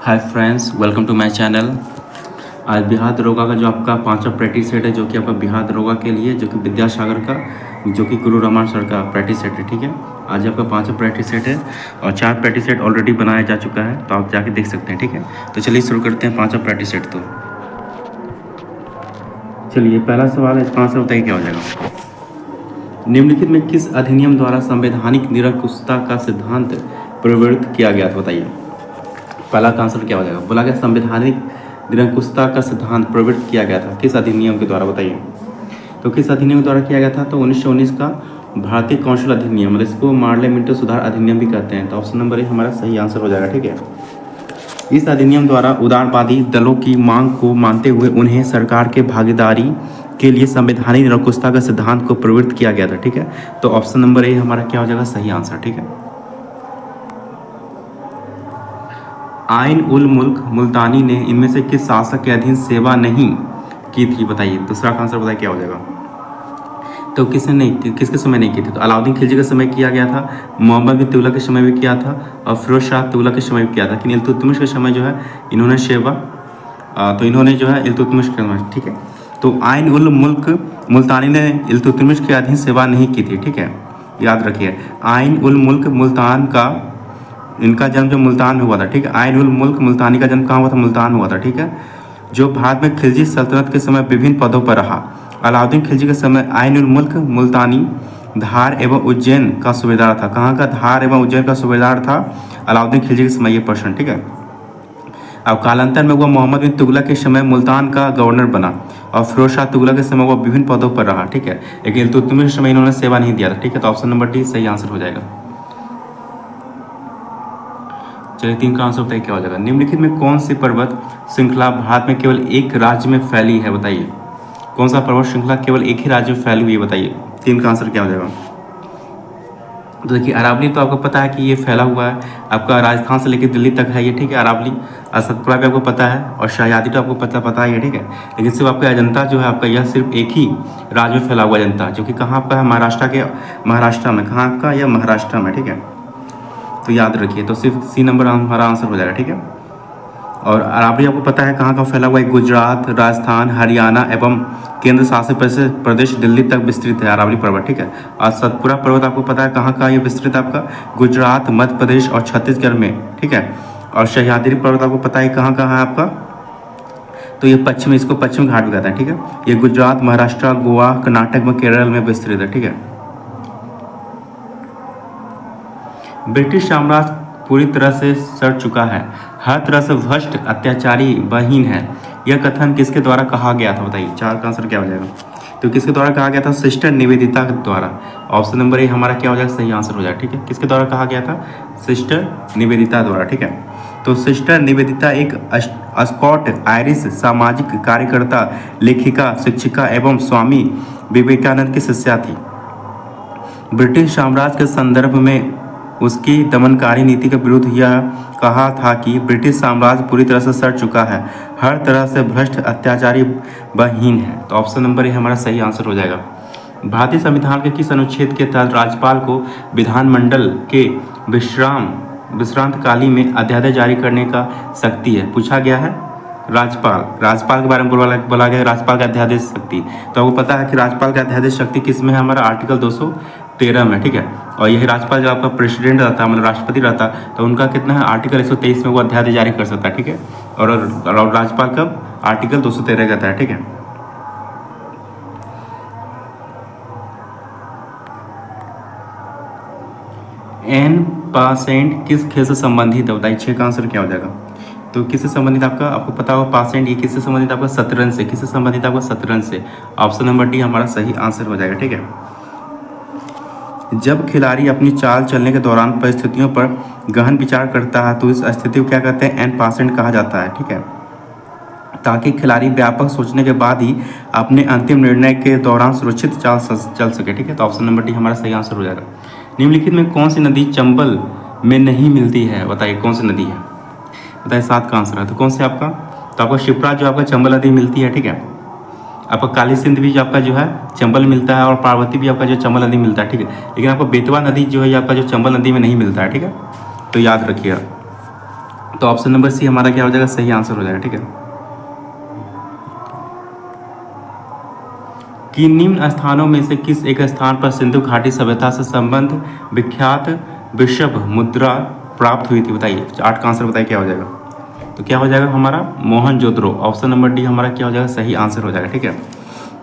Hi friends, welcome to my channel. आज बिहार दरोगा का जो आपका पांचवा प्रैक्टिस सेट है, जो कि आपका बिहार दरोगा के लिए, जो कि विद्यासागर का, जो कि गुरु रमान सर का प्रैक्टिस सेट है। ठीक है, आज आपका पांचवा प्रैक्टिस सेट है और 4 प्रैक्टिस सेट ऑलरेडी बनाया जा चुका है, तो आप जाके देख सकते हैं। ठीक है, तो चलिए शुरू करते हैं पांचवा प्रैक्टिस सेट। तो चलिए, पहला सवाल है, इसका आंसर बताइए क्या हो जाएगा। निम्नलिखित में किस अधिनियम द्वारा संवैधानिक निरंकुशता का सिद्धांत प्रवृत्त किया गया था, बताइए। पहला का आंसर क्या हो जाएगा। बोला गया संवैधानिक निरंकुशता का सिद्धांत प्रवृत्त किया गया था किस अधिनियम के द्वारा, बताइए। तो किस अधिनियम के द्वारा किया गया था, तो 1919 का भारतीय कौशल अधिनियम, मतलब इसको मार्ले मिंटो सुधार अधिनियम भी कहते हैं। तो ऑप्शन नंबर ए हमारा सही आंसर हो जाएगा। ठीक है, इस अधिनियम द्वारा उदारवादी दलों की मांग को मानते हुए उन्हें सरकार के भागीदारी के लिए संवैधानिक निरंकुशता का सिद्धांत को प्रवृत्त किया गया था। ठीक है, तो ऑप्शन नंबर ए हमारा क्या हो जाएगा सही आंसर। ठीक है, आइन उल मुल्क मुल्तानी ने इनमें से किस शासक के अधीन सेवा नहीं की थी, बताइए। दूसरा का आंसर बताइए क्या हो जाएगा। तो किसने नहीं, किसके समय नहीं की थी, तो अलाउद्दीन खिलजी के समय किया गया था, मोहम्मद बिन तुगलक के समय भी किया था और फिरोज शाह तुगलक के समय भी किया था। लेकिन इल्तुतमिश के समय जो है इन्होंने सेवा, तो इन्होंने जो है इल्तुतमिश के समय। ठीक है, तो आइन उल मुल्क मुल्तानी ने इल्तुतमिश के अधीन सेवा नहीं की थी। ठीक है, याद रखिए, आइन उल मुल्क मुल्तान का, इनका जन्म जो मुल्तान में हुआ था। ठीक है, आइन उल मुल्क मुल्तानी का जन्म कहाँ हुआ था, मुल्तान में हुआ था। ठीक है, जो भारत में खिलजी सल्तनत के समय विभिन्न पदों पर रहा। अलाउद्दीन खिलजी के समय आइन उल मुल्क मुल्तानी धार एवं उज्जैन का सूबेदार था। कहाँ का, धार एवं उज्जैन का सूबेदार था अलाउद्दीन खिलजी के समय, ये प्रश्न। ठीक है, अब कालांतर में वह मोहम्मद बिन तुगलक के समय मुल्तान का गवर्नर बना और फिरोज शाह तुगलक के समय वह विभिन्न पदों पर रहा। ठीक है, लेकिन इल्तुतमिश के समय इन्होंने सेवा नहीं दिया था। ठीक है, तो ऑप्शन नंबर डी सही आंसर हो जाएगा। चलिए, 3 का आंसर बताइए क्या हो जाएगा। निम्नलिखित में कौन सी पर्वत श्रृंखला भारत में केवल एक राज्य में फैली है, बताइए। कौन सा पर्वत श्रृंखला केवल एक ही राज्य में फैली हुई है, बताइए। 3 का आंसर क्या हो जाएगा। तो देखिए, अरावली तो आपको पता है कि ये फैला हुआ है, आपका राजस्थान से लेकर दिल्ली तक है ये। ठीक है, अरावली। सतपुड़ा भी आपको पता है और शाहयादी तो आपको पता ही है। ठीक है, लेकिन सिर्फ आपका अजंता जो है आपका, यह सिर्फ एक ही राज्य में फैला हुआ अजंता, जो कि कहाँ आपका है, महाराष्ट्र में। कहाँ आपका, यह महाराष्ट्र में। ठीक है, तो याद रखिए, तो सिर्फ सी नंबर हमारा आंसर हो जाएगा। ठीक है, और अरावली आपको पता है कहाँ फैला हुआ है, गुजरात, राजस्थान, हरियाणा एवं केंद्र शासित प्रदेश दिल्ली तक विस्तृत है अरावली पर्वत। ठीक है, और सतपुड़ा पर्वत आपको पता है कहाँ का ये विस्तृत है, आपका गुजरात, मध्य प्रदेश और छत्तीसगढ़ में। ठीक है, और सह्याद्री पर्वत आपको पता है कहाँ है आपका, तो ये पश्चिम, इसको पश्चिम घाट भी कहते हैं। ठीक है, ये गुजरात, महाराष्ट्र, गोवा, कर्नाटक में, केरल में विस्तृत है। ठीक है, ब्रिटिश साम्राज्य पूरी तरह से सड़ चुका है, हर तरह से भ्रष्ट, अत्याचारी, बहीन है, यह कथन किसके द्वारा कहा गया था, बताइए। 4 का आंसर क्या हो जाएगा। तो किसके द्वारा कहा गया था, सिस्टर निवेदिता के द्वारा। ऑप्शन नंबर ए हमारा क्या हो जाएगा सही आंसर हो जाएगा। ठीक है, किसके द्वारा कहा गया था, सिस्टर निवेदिता द्वारा। ठीक है, तो सिस्टर निवेदिता एक स्कॉट आयरिश सामाजिक कार्यकर्ता, लेखिका, शिक्षिका एवं स्वामी विवेकानंद की शिष्या थी। ब्रिटिश साम्राज्य के संदर्भ में उसकी दमनकारी नीति के विरुद्ध यह कहा था कि ब्रिटिश साम्राज्य पूरी तरह से सड़ चुका है, हर तरह से भ्रष्ट, अत्याचारी, बहीन है। तो ऑप्शन नंबर ए हमारा सही आंसर हो जाएगा। भारतीय संविधान के किस अनुच्छेद के तहत राज्यपाल को विधानमंडल के विश्रांत काली में अध्यादेश जारी करने का शक्ति है, पूछा गया है। राज्यपाल के बारे में बोला गया है, राज्यपाल का अध्यादेश शक्ति। तो आपको पता है कि राज्यपाल का अध्यादेश शक्ति किस में है, हमारा आर्टिकल 213 में। ठीक है, और यही राज्यपाल जब आपका प्रेसिडेंट रहता है, मतलब राष्ट्रपति रहता है, तो उनका कितना है, आर्टिकल 123 में वो अध्यादेश जारी कर सकता है। ठीक है, और राज्यपाल का आर्टिकल 213 कहता है। ठीक है, एन पासेंट किस खेल से संबंधित है, बताइए। 6 का आंसर क्या हो जाएगा। तो किससे संबंधित आपको पता होगा, पासेंट, ये किससे संबंधित आपका, शतरंज से। किससे संबंधित आपका, शतरंज से। ऑप्शन नंबर डी हमारा सही आंसर हो जाएगा। ठीक है, जब खिलाड़ी अपनी चाल चलने के दौरान परिस्थितियों पर गहन विचार करता है तो इस स्थिति को क्या कहते हैं, एन पासेंट कहा जाता है। ठीक है, ताकि खिलाड़ी व्यापक सोचने के बाद ही अपने अंतिम निर्णय के दौरान सुरक्षित चाल चल सके। ठीक है, तो ऑप्शन नंबर डी हमारा सही आंसर हो जाएगा। निम्नलिखित में कौन सी नदी चंबल में नहीं मिलती है, बताइए कौन सी नदी है, बताइए। 7 का आंसर है, तो कौन से आपका, तो आपका शिप्रा जो आपका चंबल नदी मिलती है। ठीक है, आपका काली सिंध भी आपका जो है चंबल मिलता है और पार्वती भी आपका जो चंबल नदी मिलता है। ठीक है, लेकिन आपको बेतवा नदी जो है आपका जो चंबल नदी में नहीं मिलता है। ठीक है, तो याद रखिएगा। तो ऑप्शन नंबर सी हमारा क्या हो जाएगा, सही आंसर हो जाएगा। ठीक है, कि निम्न स्थानों में से किस एक स्थान पर सिंधु घाटी सभ्यता से संबंध विख्यात वृषभ मुद्रा प्राप्त हुई थी? बताइए, 8 का आंसर बताइए क्या हो जाएगा। तो क्या हो जाएगा हमारा, मोहनजोदड़ो। ऑप्शन नंबर डी हमारा क्या हो जाएगा, सही आंसर हो जाएगा। ठीक है,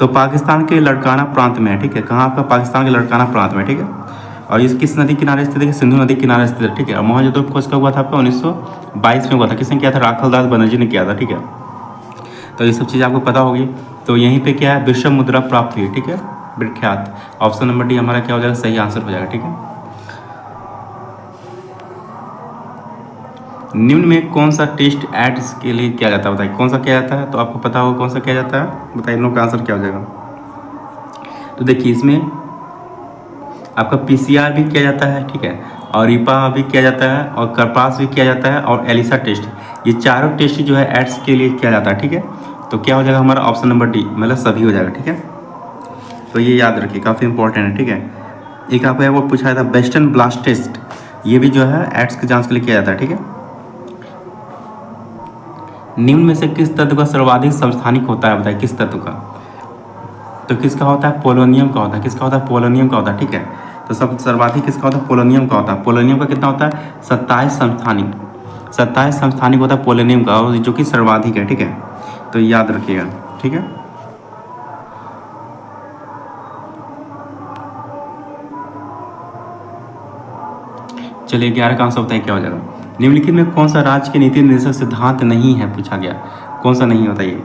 तो पाकिस्तान के लड़काना प्रांत में है। ठीक है, कहाँ आपका, पाकिस्तान के लड़काना प्रांत में। ठीक है, और इस किस नदी किनारे स्थित है, सिंधु नदी किनारे स्थित है। ठीक है, मोहनजोदड़ो खोज कब हुआ था आपका, 1922 में हुआ था। किसने किया था, राखल दास बनर्जी ने किया था। ठीक है, तो ये सब चीज़ आपको पता होगी। तो यहीं पे क्या है, विश्व मुद्रा प्राप्त हुई। ठीक है, विख्यात। ऑप्शन नंबर डी हमारा क्या हो जाएगा, सही आंसर हो जाएगा। ठीक है, निम्न में कौन सा टेस्ट एड्स के लिए किया जाता है, बताइए कौन सा किया जाता है। तो आपको पता होगा कौन सा किया जाता है, बताइए इन लोग का आंसर क्या हो जाएगा। तो देखिए, इसमें आपका पीसीआर भी किया जाता है। ठीक है, और रीपा भी किया जाता है, और करपास भी किया जाता है, और एलिसा टेस्ट, ये चारों टेस्ट जो है एड्स के लिए किया जाता है। ठीक है, तो क्या हो जाएगा हमारा, ऑप्शन नंबर डी, मतलब सभी हो जाएगा। ठीक है, तो ये याद रखिए, काफ़ी इंपॉर्टेंट है। ठीक है, एक आपको वो पूछा था वेस्टर्न ब्लास्ट टेस्ट, ये भी जो है एड्स की जांच के लिए किया जाता है। ठीक है, निम्न में से किस तत्व का सर्वाधिक समस्थानिक होता है, बताइए किस तत्व का। तो किसका होता है, पोलोनियम का होता है। किसका होता है, पोलोनियम का होता है। ठीक है, तो सब सर्वाधिक किसका होता है, पोलोनियम का होता है। पोलोनियम का कितना होता है, 27 समस्थानिक, 27 समस्थानिक होता है पोलोनियम का, और जो कि सर्वाधिक है। ठीक है, तो याद रखिएगा। ठीक है, चलिए 11 का आंसर बताइए क्या हो जाएगा। निम्नलिखित में कौन सा राज्य के नीति निर्देशक सिद्धांत नहीं है, पूछा गया, कौन सा नहीं होता ये।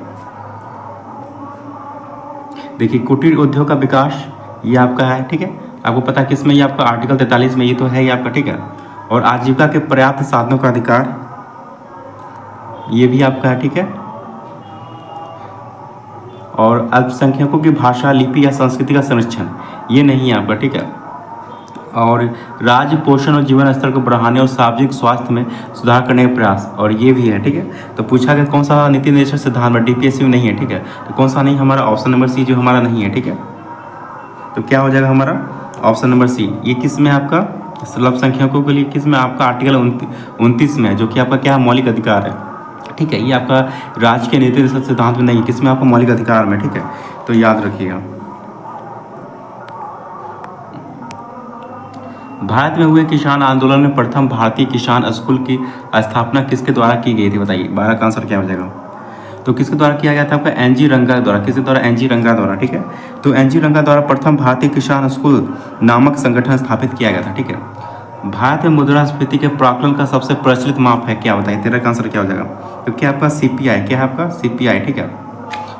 देखिए, कुटीर उद्योग का विकास ये आपका है। ठीक है, आपको पता है किसमें, ये आपका आर्टिकल 43 में ये तो है ये आपका। ठीक है, और आजीविका के पर्याप्त साधनों का अधिकार ये भी आपका है। ठीक है, और अल्पसंख्यकों की भाषा, लिपि या संस्कृति का संरक्षण ये नहीं है आपका। ठीक है, और राज्य पोषण और जीवन स्तर को बढ़ाने और सार्वजनिक स्वास्थ्य में सुधार करने का प्रयास, और ये भी है। ठीक है, तो पूछा गया कौन सा नीति निर्देशक सिद्धांत में, डीपीएससी में नहीं है। ठीक है, तो कौन सा नहीं, हमारा ऑप्शन नंबर सी जो हमारा नहीं है। ठीक है, तो क्या हो जाएगा हमारा, ऑप्शन नंबर सी। ये किस में आपका, अल्पसंख्यकों के लिए किस में आपका, आर्टिकल 29 में, जो कि आपका क्या है, मौलिक अधिकार है। ठीक है, ये आपका राज्य के नीति निर्देशक सिद्धांत में नहीं, किस में आपका, मौलिक अधिकार में। ठीक है, तो याद रखिएगा। भारत में हुए किसान आंदोलन में प्रथम भारतीय किसान स्कूल की स्थापना किसके द्वारा की गई थी, बताइए। 12 का आंसर क्या हो जाएगा। तो किसके द्वारा किया गया था आपका, एनजी रंगा द्वारा। किसके द्वारा, एनजी रंगा द्वारा। ठीक है, तो एनजी रंगा द्वारा प्रथम भारतीय किसान स्कूल नामक संगठन स्थापित किया गया था। ठीक है, भारत में मुद्रास्फीति के प्राकलन का सबसे प्रचलित माप है क्या, बताइए। 13 का आंसर क्या हो जाएगा, तो क्या आपका सीपीआई, क्या है आपका सीपीआई। ठीक है,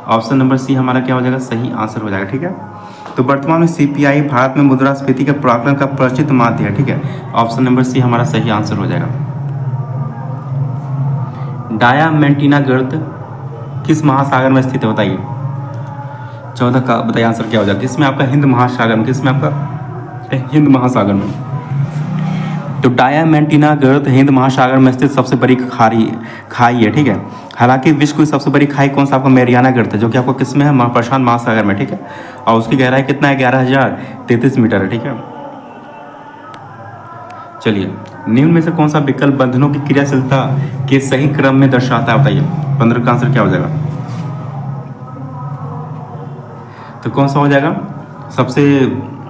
ऑप्शन नंबर सी हमारा क्या हो जाएगा, सही आंसर हो जाएगा। ठीक है, तो वर्तमान में सीपीआई भारत में मुद्रास्फीति के प्राकलन का प्रचलित माध्य है। ठीक है, ऑप्शन नंबर सी हमारा सही आंसर हो जाएगा। डायामेंटिना गर्त किस महासागर में स्थित है, बताइए। 14 का बताइए आंसर क्या हो जाएगा, किसमें आपका, हिंद महासागर में। किसमें आपका, हिंद महासागर में। तो डायामेंटिना गर्त हिंद महासागर में स्थित सबसे बड़ी खाई है। ठीक है, हालांकि विश्व की सबसे बड़ी खाई कौन सा आपका, मैरियाना गर्त है, जो कि आपको किसमें है, प्रशांत महासागर में। ठीक है, और उसकी गहराई कितना है, 11,033 मीटर है। ठीक है, चलिए, निम्न में से कौन सा विकल्प बंधनों की क्रियाशीलता के सही क्रम में दर्शाता है, बताइए। 15 का आंसर क्या हो जाएगा, तो कौन सा हो जाएगा, सबसे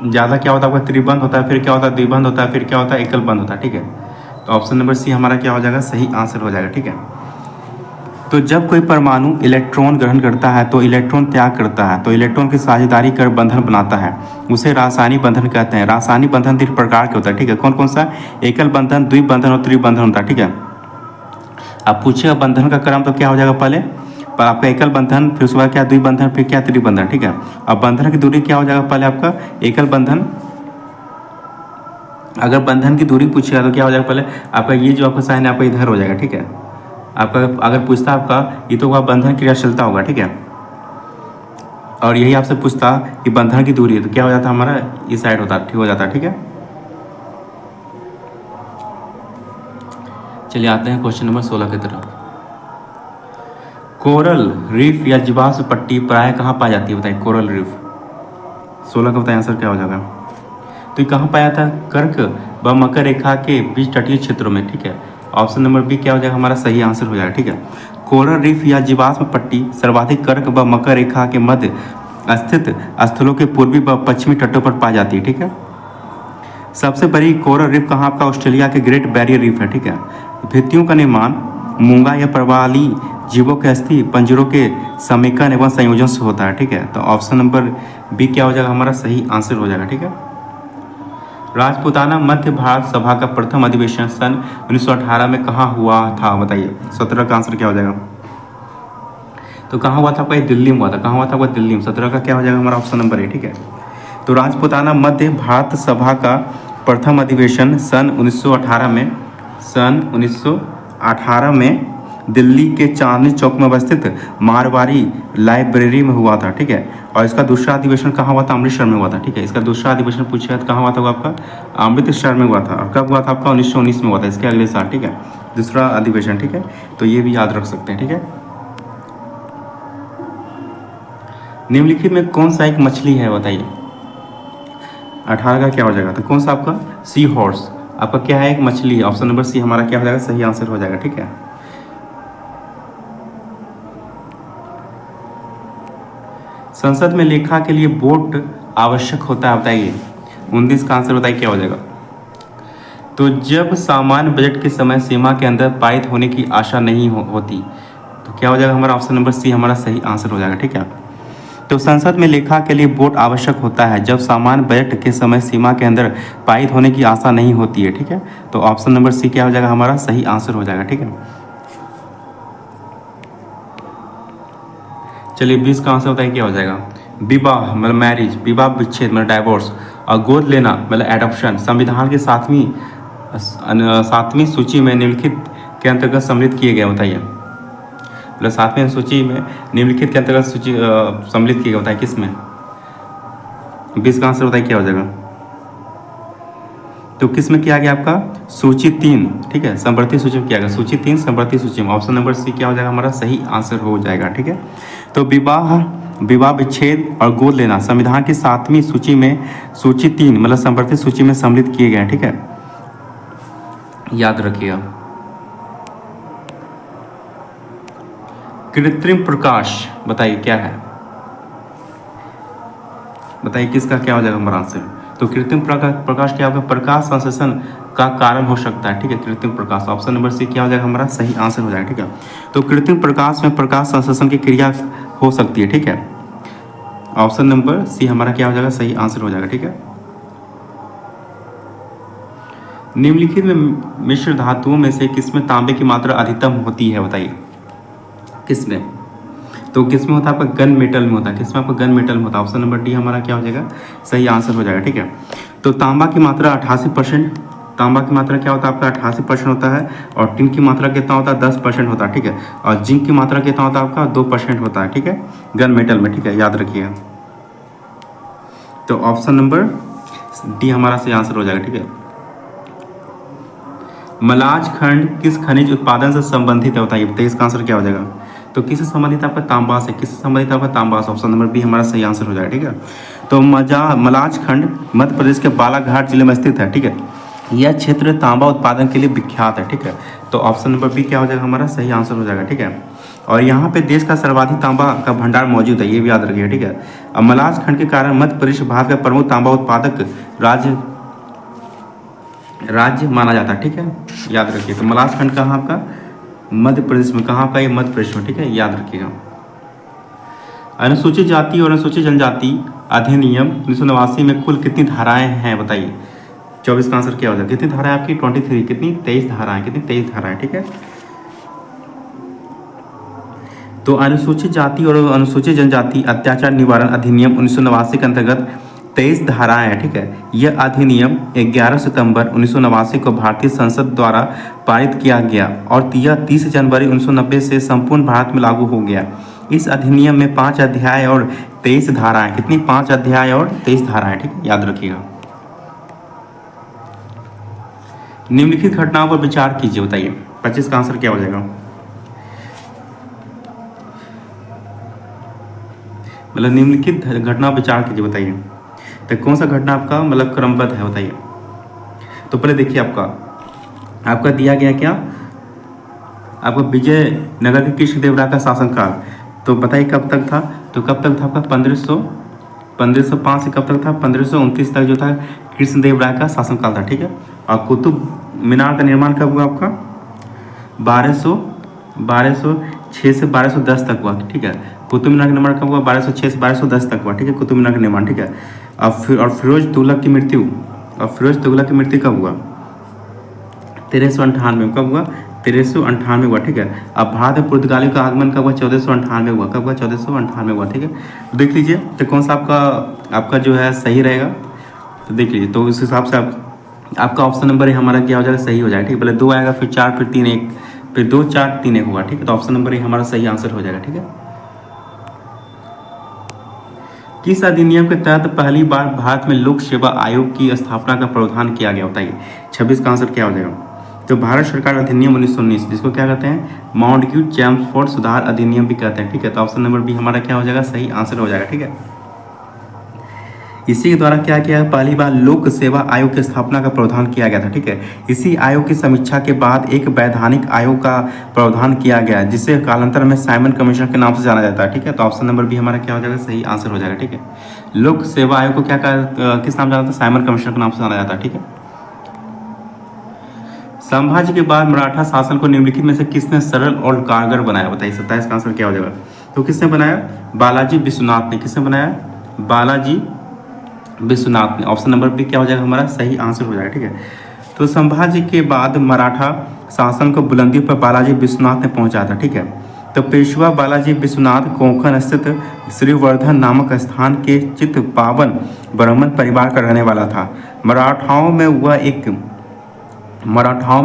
ज़्यादा क्या होता है आपका, त्रिबंध होता है, फिर क्या होता है, द्विबंध होता है, फिर क्या होता है, एकल बंध होता है। ठीक है, तो ऑप्शन नंबर सी हमारा क्या हो जाएगा, सही आंसर हो जाएगा। ठीक है, तो जब कोई परमाणु इलेक्ट्रॉन ग्रहण करता है तो इलेक्ट्रॉन त्याग करता है, तो इलेक्ट्रॉन की साझेदारी कर बंधन बनाता है, उसे रासायनिक बंधन कहते हैं। रासायनिक बंधन 3 प्रकार के होता है। ठीक है, कौन कौन सा, एकल बंधन, द्विबंधन और त्रिबंधन होता है। ठीक है, अब पूछेगा बंधन का क्रम, तो क्या हो जाएगा, पहले आपका एकल बंधन, फिर उसके बाद क्या द्विबंधन, फिर क्या त्रिबंधन। ठीक है, अब बंधन की दूरी क्या हो जाएगा, पहले आपका एकल बंधन, अगर बंधन की दूरी पूछेगा तो क्या हो जाएगा, पहले आपका ये जो आपका साइन है आपका इधर हो जाएगा। ठीक है, आपका अगर पूछता आपका ये तो होगा बंधन क्रियाशीलता होगा। ठीक है, और यही आपसे पूछता कि बंधन की दूरी है तो क्या हो जाता हमारा, इस साइड होता, ठीक हो जाता। ठीक है, चलिए आते हैं क्वेश्चन नंबर 16 की तरफ। कोरल रीफ या जीवाश्म पट्टी प्राय कहाँ पाई जाती है, बताइए। कोरल रीफ 16 का बताइए आंसर क्या हो जाएगा। तो ये कहाँ पाया था, कर्क व मकर रेखा के बीच तटीय क्षेत्रों में। ठीक है, ऑप्शन नंबर बी क्या हो जाएगा हमारा सही आंसर हो जाएगा। ठीक है, कोरल रीफ या जीवाश्म पट्टी सर्वाधिक कर्क व मकर रेखा के मध्य स्थित स्थलों के पूर्वी व पश्चिमी तटों पर पाई जाती है। ठीक है, सबसे बड़ी कोरल रीफ कहाँ आपका ऑस्ट्रेलिया के ग्रेट बैरियर रीफ है। ठीक है, भित्तियों का निर्माण मूंगा या प्रवाली जीवों के अस्थि पंजरों के समेकन एवं संयोजन से होता है। ठीक है, तो ऑप्शन नंबर बी क्या हो जाएगा हमारा सही आंसर हो जाएगा। ठीक है, राजपूताना मध्य भारत सभा का प्रथम अधिवेशन सन 1918 में कहाँ हुआ था बताइए। 17 का आंसर क्या हो जाएगा। तो कहाँ हुआ था आपका, दिल्ली में हुआ था। कहाँ हुआ था आपका, दिल्ली में। 17 का क्या हो जाएगा हमारा ऑप्शन नंबर ए। ठीक है, तो राजपूताना मध्य भारत सभा का प्रथम अधिवेशन सन 1918 में दिल्ली के चांदनी चौक में अवस्थित मारवाड़ी लाइब्रेरी में हुआ था। ठीक है, और इसका दूसरा अधिवेशन कहाँ हुआ था, अमृतसर में हुआ था। ठीक है, इसका दूसरा अधिवेशन पूछा है कहाँ हुआ था आपका, अमृतसर में हुआ था। और कब हुआ था आपका, 1919 में हुआ था, इसके अगले साल। ठीक है, दूसरा अधिवेशन। ठीक है, तो ये भी याद रख सकते हैं। ठीक है, निम्नलिखित में कौन सा एक मछली है बताइए। 18 का क्या हो जाएगा, तो कौन सा आपका सी हॉर्स आपका क्या है, एक मछली है। ऑप्शन नंबर सी हमारा क्या हो जाएगा, सही आंसर हो जाएगा। ठीक है, संसद में लेखा के लिए वोट आवश्यक होता है बताइए। 19 का आंसर बताइए क्या हो जाएगा। तो जब सामान्य बजट के समय सीमा के अंदर पारित होने की आशा नहीं होती, तो क्या हो जाएगा हमारा ऑप्शन नंबर सी हमारा सही आंसर हो जाएगा। ठीक है, तो संसद में लेखा के लिए वोट आवश्यक होता है जब सामान्य बजट के समय सीमा के अंदर पारित होने की आशा नहीं होती है। ठीक है, तो ऑप्शन नंबर सी क्या हो जाएगा हमारा सही आंसर हो जाएगा। ठीक है, चलिए 20 का आंसर बताइए क्या हो जाएगा। विवाह मतलब मैरिज, विवाह विच्छेद मतलब डाइवोर्स, और गोद लेना मतलब एडॉप्शन संविधान की सातवीं सूची में निम्नलिखित के अंतर्गत सम्मिलित किए गए बताइए। मतलब 7वें सूची में निम्नलिखित के अंतर्गत सूची सम्मिलित किए गए बताइए किस में। 20 का आंसर बताइए क्या हो जाएगा। तो किस में किया गया आपका, सूची 3। ठीक है, समवर्ती सूची में किया गया, सूची 3 समवर्ती सूची में। ऑप्शन नंबर सी क्या हो जाएगा हमारा सही आंसर हो जाएगा। ठीक है, तो विवाह विच्छेद और गोद लेना संविधान की 7वीं सूची में सूची 3 मतलब समवर्ती सूची में सम्मिलित किए गए। ठीक है, याद रखिएगा। कृत्रिम प्रकाश बताइए क्या है, बताइए किसका क्या हो जाएगा हमारा आंसर। तो कृत्रिम प्रकाश क्या होगा, प्रकाश संश्लेषण का कारण हो सकता है। ठीक है, कृत्रिम प्रकाश ऑप्शन नंबर सी क्या हो जाएगा हमारा सही आंसर हो जाएगा। ठीक है, तो कृत्रिम प्रकाश में प्रकाश संश्लेषण की क्रिया हो सकती है। ठीक है, ऑप्शन नंबर सी हमारा क्या हो जाएगा सही आंसर हो जाएगा। ठीक है, निम्नलिखित में मिश्र धातुओं में से किसमें तांबे की मात्रा अधिकतम होती है बताइए किसमें। तो किसमें होता है आपका, गन मेटल में होता है। किसमें आपका गन मेटल में होता है, ऑप्शन नंबर डी हमारा क्या हो जाएगा सही आंसर हो जाएगा। ठीक है, तो तांबा की मात्रा 88%, तांबा की मात्रा क्या होता है आपका 88% होता है, और टिन की मात्रा कितना होता है 10% होता है। ठीक है, और जिंक की मात्रा कितना होता है आपका 2% होता है। ठीक है, गन मेटल में। ठीक है, याद रखिएगा। तो ऑप्शन नंबर डी हमारा सही आंसर हो जाएगा। ठीक है, मलाज खंड किस खनिज उत्पादन से संबंधित है बताइए। तो इसका आंसर क्या हो जाएगा, तो किससे संबंधित आपका तांबा से। किससे संबंधित आपका तांबा से, ऑप्शन नंबर बी हमारा सही आंसर हो जाएगा। ठीक है, तो मलाज खंड मध्य प्रदेश के बालाघाट जिले में स्थित है। ठीक है, यह क्षेत्र तांबा उत्पादन के लिए विख्यात है। ठीक है, तो ऑप्शन नंबर बी क्या हो जाएगा हमारा सही आंसर हो जाएगा। ठीक है, और यहाँ पे देश का सर्वाधिक तांबा का भंडार मौजूद है, ये भी याद रखिएगा। ठीक है, अब मलाज खंड के कारण मध्य प्रदेश भारत का प्रमुख तांबा उत्पादक राज्य माना जाता है। ठीक है, याद रखिए। तो मलाज खंड कहाँ आपका, मध्य प्रदेश में। कहाँ का, ये मध्य प्रदेश में। ठीक है, याद रखिएगा। अनुसूचित जाति और अनुसूचित जनजाति अधिनियम 1989 में कुल कितनी धाराएं हैं बताइए। 24 का आंसर क्या हो जाएगा, कितनी धाराएं आपकी 23, कितनी 23 धाराएं, कितनी 23 धाराएं। ठीक है, तो अनुसूचित जाति और अनुसूचित जनजाति अत्याचार निवारण अधिनियम 1989 के अंतर्गत 23 धाराएं हैं। ठीक है, यह अधिनियम 11 सितंबर 1989 को भारतीय संसद द्वारा पारित किया गया और यह 30 जनवरी 1990 से संपूर्ण भारत में लागू हो गया। इस अधिनियम में 5 अध्याय और 23 धाराएं, कितनी 5 अध्याय और 23 धाराएं। ठीक है, याद रखिएगा। निम्नलिखित घटनाओं पर विचार कीजिए बताइए। 25 का आंसर क्या हो जाएगा, मतलब निम्नलिखित घटना विचार कीजिए बताइए। तो कौन सा घटना आपका मतलब क्रमबद्ध है बताइए। तो पहले देखिए आपका दिया गया क्या, आपका विजयनगर के कृष्णदेवराय का शासनकाल, तो बताइए कब तक था? तो कब तक था आपका? 1505 से कब तक था? 1529 तक जो था कृष्णदेवराय का शासनकाल था, ठीक है। और कुतुब मीनार का निर्माण कब हुआ आपका? 1206 से 1210 तक हुआ, ठीक है। कुतुब मीनार का निर्माण कब हुआ? 1206 से 1210 तक हुआ, ठीक है, कुतुब मीनार का निर्माण, ठीक है। और फिरोज तुगलक की मृत्यु, कब हुआ? 1398 में। कब हुआ? 1398 हुआ, ठीक है। अब भारत में पुर्तगालियों का आगमन कब हुआ? 1498 हुआ। कब हुआ? 1498 हुआ, ठीक है। तो देख लीजिए तो कौन सा आपका जो है सही रहेगा, तो देख लीजिए। तो उस हिसाब से आपका ऑप्शन नंबर हमारा क्या हो जाएगा? सही हो जाएगा, ठीक है। पहले 2 आएगा, फिर 4, फिर 3, 1, फिर 2, 4, 3, 1 होगा, ठीक है। तो ऑप्शन नंबर हमारा सही आंसर हो जाएगा, ठीक है। किस अधिनियम के तहत पहली बार भारत में लोक सेवा आयोग की स्थापना का प्रावधान किया गया? बताइए 26 का आंसर क्या हो जाएगा? तो भारत सरकार अधिनियम 1919, जिसको क्या कहते हैं? माउंटग्यू चैम्सफोर्ड सुधार अधिनियम भी कहते हैं, ठीक है। तो ऑप्शन नंबर बी हमारा क्या हो जाएगा? सही आंसर हो जाएगा, ठीक है। इसी के द्वारा क्या किया है? पहली बार लोक सेवा आयोग की स्थापना का प्रावधान किया गया था, ठीक है। इसी आयोग की समीक्षा के बाद एक वैधानिक आयोग का प्रावधान किया गया, जिसे कालांतर में साइमन कमीशन के नाम से जाना जाता है, ठीक है। तो ऑप्शन नंबर बी हमारा क्या हो जाएगा? सही आंसर हो जाएगा, ठीक है। लोक सेवा आयोग को किस नाम जाना था? साइमन कमीशन के नाम से जाना जाता है, ठीक है। संभाजी के बाद मराठा शासन को निम्नलिखित में से किसने सरल और कारगर बनाया? बताइए 27 का आंसर क्या हो जाएगा? तो किसने बनाया? बालाजी विश्वनाथ ने। किसने बनाया? बालाजी विश्वनाथ ने। ऑप्शन नंबर बी क्या हो जाएगा? हमारा सही आंसर हो जाएगा, ठीक है। तो संभाजी के बाद मराठा शासन को बुलंदी पर बालाजी विश्वनाथ ने पहुंचा था, ठीक है। तो पेशवा बालाजी विश्वनाथ कोंकण स्थित श्रीवर्धन नामक स्थान के चित्त पावन ब्राह्मण परिवार का रहने वाला था। मराठाओं में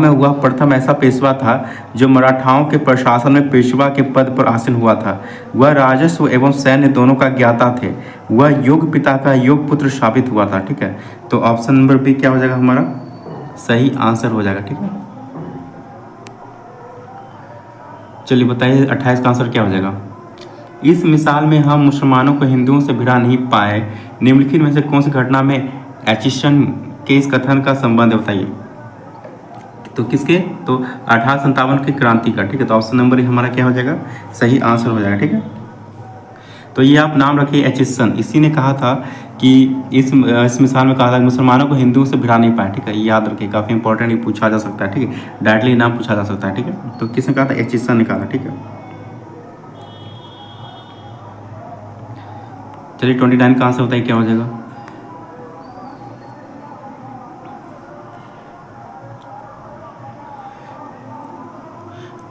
हुआ प्रथम ऐसा पेशवा था जो मराठाओं के प्रशासन में पेशवा के पद पर आसीन हुआ था। वह राजस्व एवं सैन्य दोनों का ज्ञाता थे। वह योग पिता का योग पुत्र साबित हुआ था, ठीक है। तो ऑप्शन नंबर बी क्या हो जाएगा? हमारा सही आंसर हो जाएगा, ठीक है। चलिए बताइए 28 का आंसर क्या हो जाएगा? इस मिसाल में हम मुसलमानों को हिंदुओं से भिड़ा नहीं पाए, निम्नलिखित में से कौन सी घटना में एचिसन के इस कथन का संबंध है? बताइए। तो किसके? तो 1857 की क्रांति का, ठीक है। तो ऑप्शन नंबर हमारा क्या हो जाएगा? सही आंसर हो जाएगा, ठीक है। तो ये आप नाम रखिए एचिसन। इसी ने कहा था कि इस मिसाल में कहा था मुसलमानों को हिंदुओं से भिड़ा नहीं पाए, ठीक है। ये याद रखिए, काफ़ी इंपॉर्टेंट, ये पूछा जा सकता है, ठीक है। डायरेक्टली नाम पूछा जा सकता है, ठीक है। तो किसने कहा था? एचिसन ने कहा था, ठीक है। चलिए 29 का आंसर बताइए क्या हो जाएगा?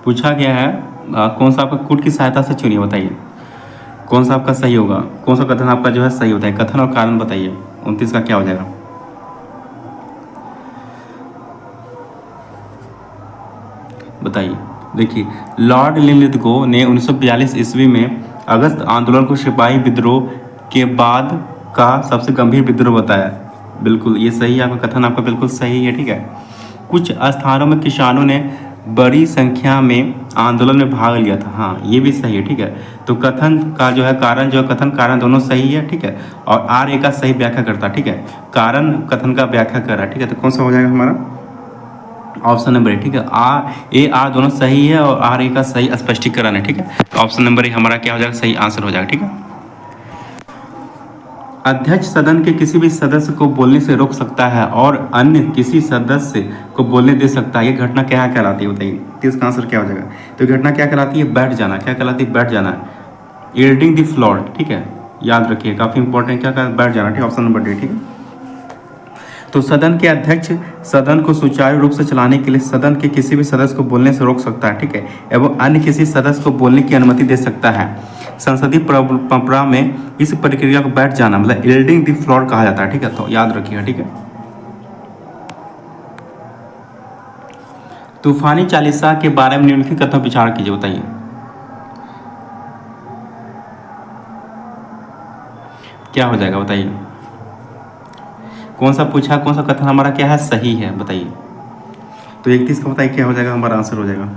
पूछा गया है कौन सा आपका कूट की सहायता से चुनिए, बताइए कौन सा आपका सही होगा, कौन सा कथन आपका जो है सही होता है। कथन और कारण बताइए। 29 का क्या हो जाएगा? बताइए। देखिए लॉर्ड लिनलिथगो ने 1942 ईस्वी में अगस्त आंदोलन को सिपाही विद्रोह के बाद का सबसे गंभीर विद्रोह बताया। बिल्कुल ये सही है, आपका कथन आपका बिल्कुल सही है, ठीक है। कुछ स्थानों में किसानों ने बड़ी संख्या में आंदोलन में भाग लिया था, हाँ ये भी सही है, ठीक है। तो कथन का जो है कारण जो है कथन कारण दोनों सही है, ठीक है। और आर ए का सही व्याख्या करता है, ठीक है। कारण कथन का व्याख्या कर रहा है, ठीक है। तो कौन सा हो जाएगा हमारा? ऑप्शन नंबर ए, ठीक है। आर दोनों सही है और आर ए का सही स्पष्टीकरण है, ठीक है। तो ऑप्शन नंबर ए हमारा क्या हो जाएगा? सही आंसर हो जाएगा, ठीक है। अध्यक्ष सदन के किसी भी सदस्य को बोलने से रोक सकता है और अन्य किसी सदस्य को बोलने दे सकता है। ये घटना क्या कहलाती है? बताइए। तो इसका आंसर क्या हो जाएगा? तो घटना क्या कहलाती है? बैठ जाना। क्या कहलाती है? बैठ जाना। यील्डिंग द फ्लोर, ठीक है। याद रखिए काफ़ी इंपॉर्टेंट, क्या कहता है? बैठ जाना, ठीक है। ऑप्शन नंबर डी, ठीक है। तो सदन के अध्यक्ष सदन को सुचारू रूप से चलाने के लिए सदन के किसी भी सदस्य को बोलने से रोक सकता है, ठीक है। एवं अन्य किसी सदस्य को बोलने की अनुमति दे सकता है। संसदीय परंपरा में इस प्रक्रिया को बैठ जाना मतलब यील्डिंग द फ्लोर कहा जाता है, ठीक है। तो याद रखिएगा, ठीक है। तूफानी चालीसा के बारे में निम्नलिखित कथन विचार कीजिए, बताइए क्या हो जाएगा? बताइए कौन सा पूछा, कौन सा कथन हमारा क्या है? सही है, बताइए। तो 31 का बताइए क्या हो जाएगा? हमारा आंसर हो जाएगा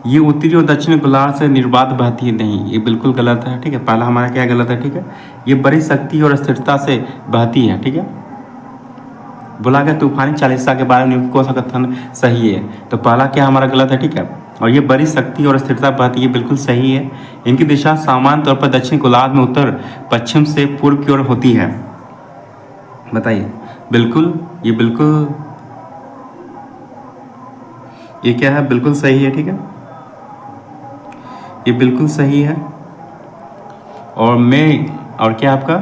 ये उत्तरी और दक्षिण गोलार्ध से निर्बाध बहती है, नहीं ये बिल्कुल गलत है, ठीक है। पहला हमारा क्या गलत है? ठीक है, ये बड़ी शक्ति और स्थिरता से बहती है, ठीक है। बोला गया तूफानी चालीसा के बारे में कौन सा कथन सही है? तो पहला क्या हमारा गलत है, ठीक है। और ये बड़ी शक्ति और स्थिरता बहती है, बिल्कुल सही है। इनकी दिशा सामान्य तौर पर दक्षिण गोलार्ध में उत्तर पश्चिम से पूर्व की ओर होती है। बताइए, बिल्कुल ये क्या है? बिल्कुल सही है, ठीक है, ये बिल्कुल सही है। और क्या आपका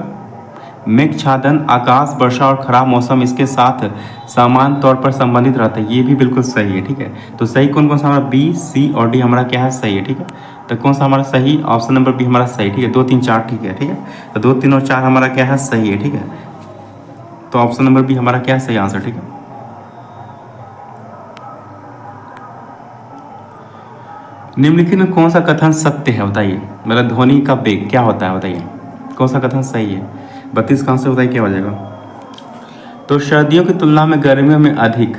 मेघाच्छादन, आकाश, वर्षा और खराब मौसम इसके साथ सामान्य तौर पर संबंधित रहता है, ये भी बिल्कुल सही है, ठीक है। तो सही कौन कौन सा हमारा बी, सी और डी हमारा क्या है? सही है, ठीक है। तो कौन सा हमारा सही? ऑप्शन नंबर बी हमारा सही, ठीक है। 2 3 4 ठीक है, ठीक है। तो 2 3 और 4 हमारा क्या है? सही है, ठीक है। तो ऑप्शन नंबर बी हमारा क्या है? सही आंसर, ठीक है। निम्नलिखित में कौन सा कथन सत्य है? बताइए, मतलब ध्वनि का वेग क्या होता है? बताइए कौन सा कथन सही है? 32 का आंसर बताइए क्या हो जाएगा? तो सर्दियों की तुलना में गर्मियों में अधिक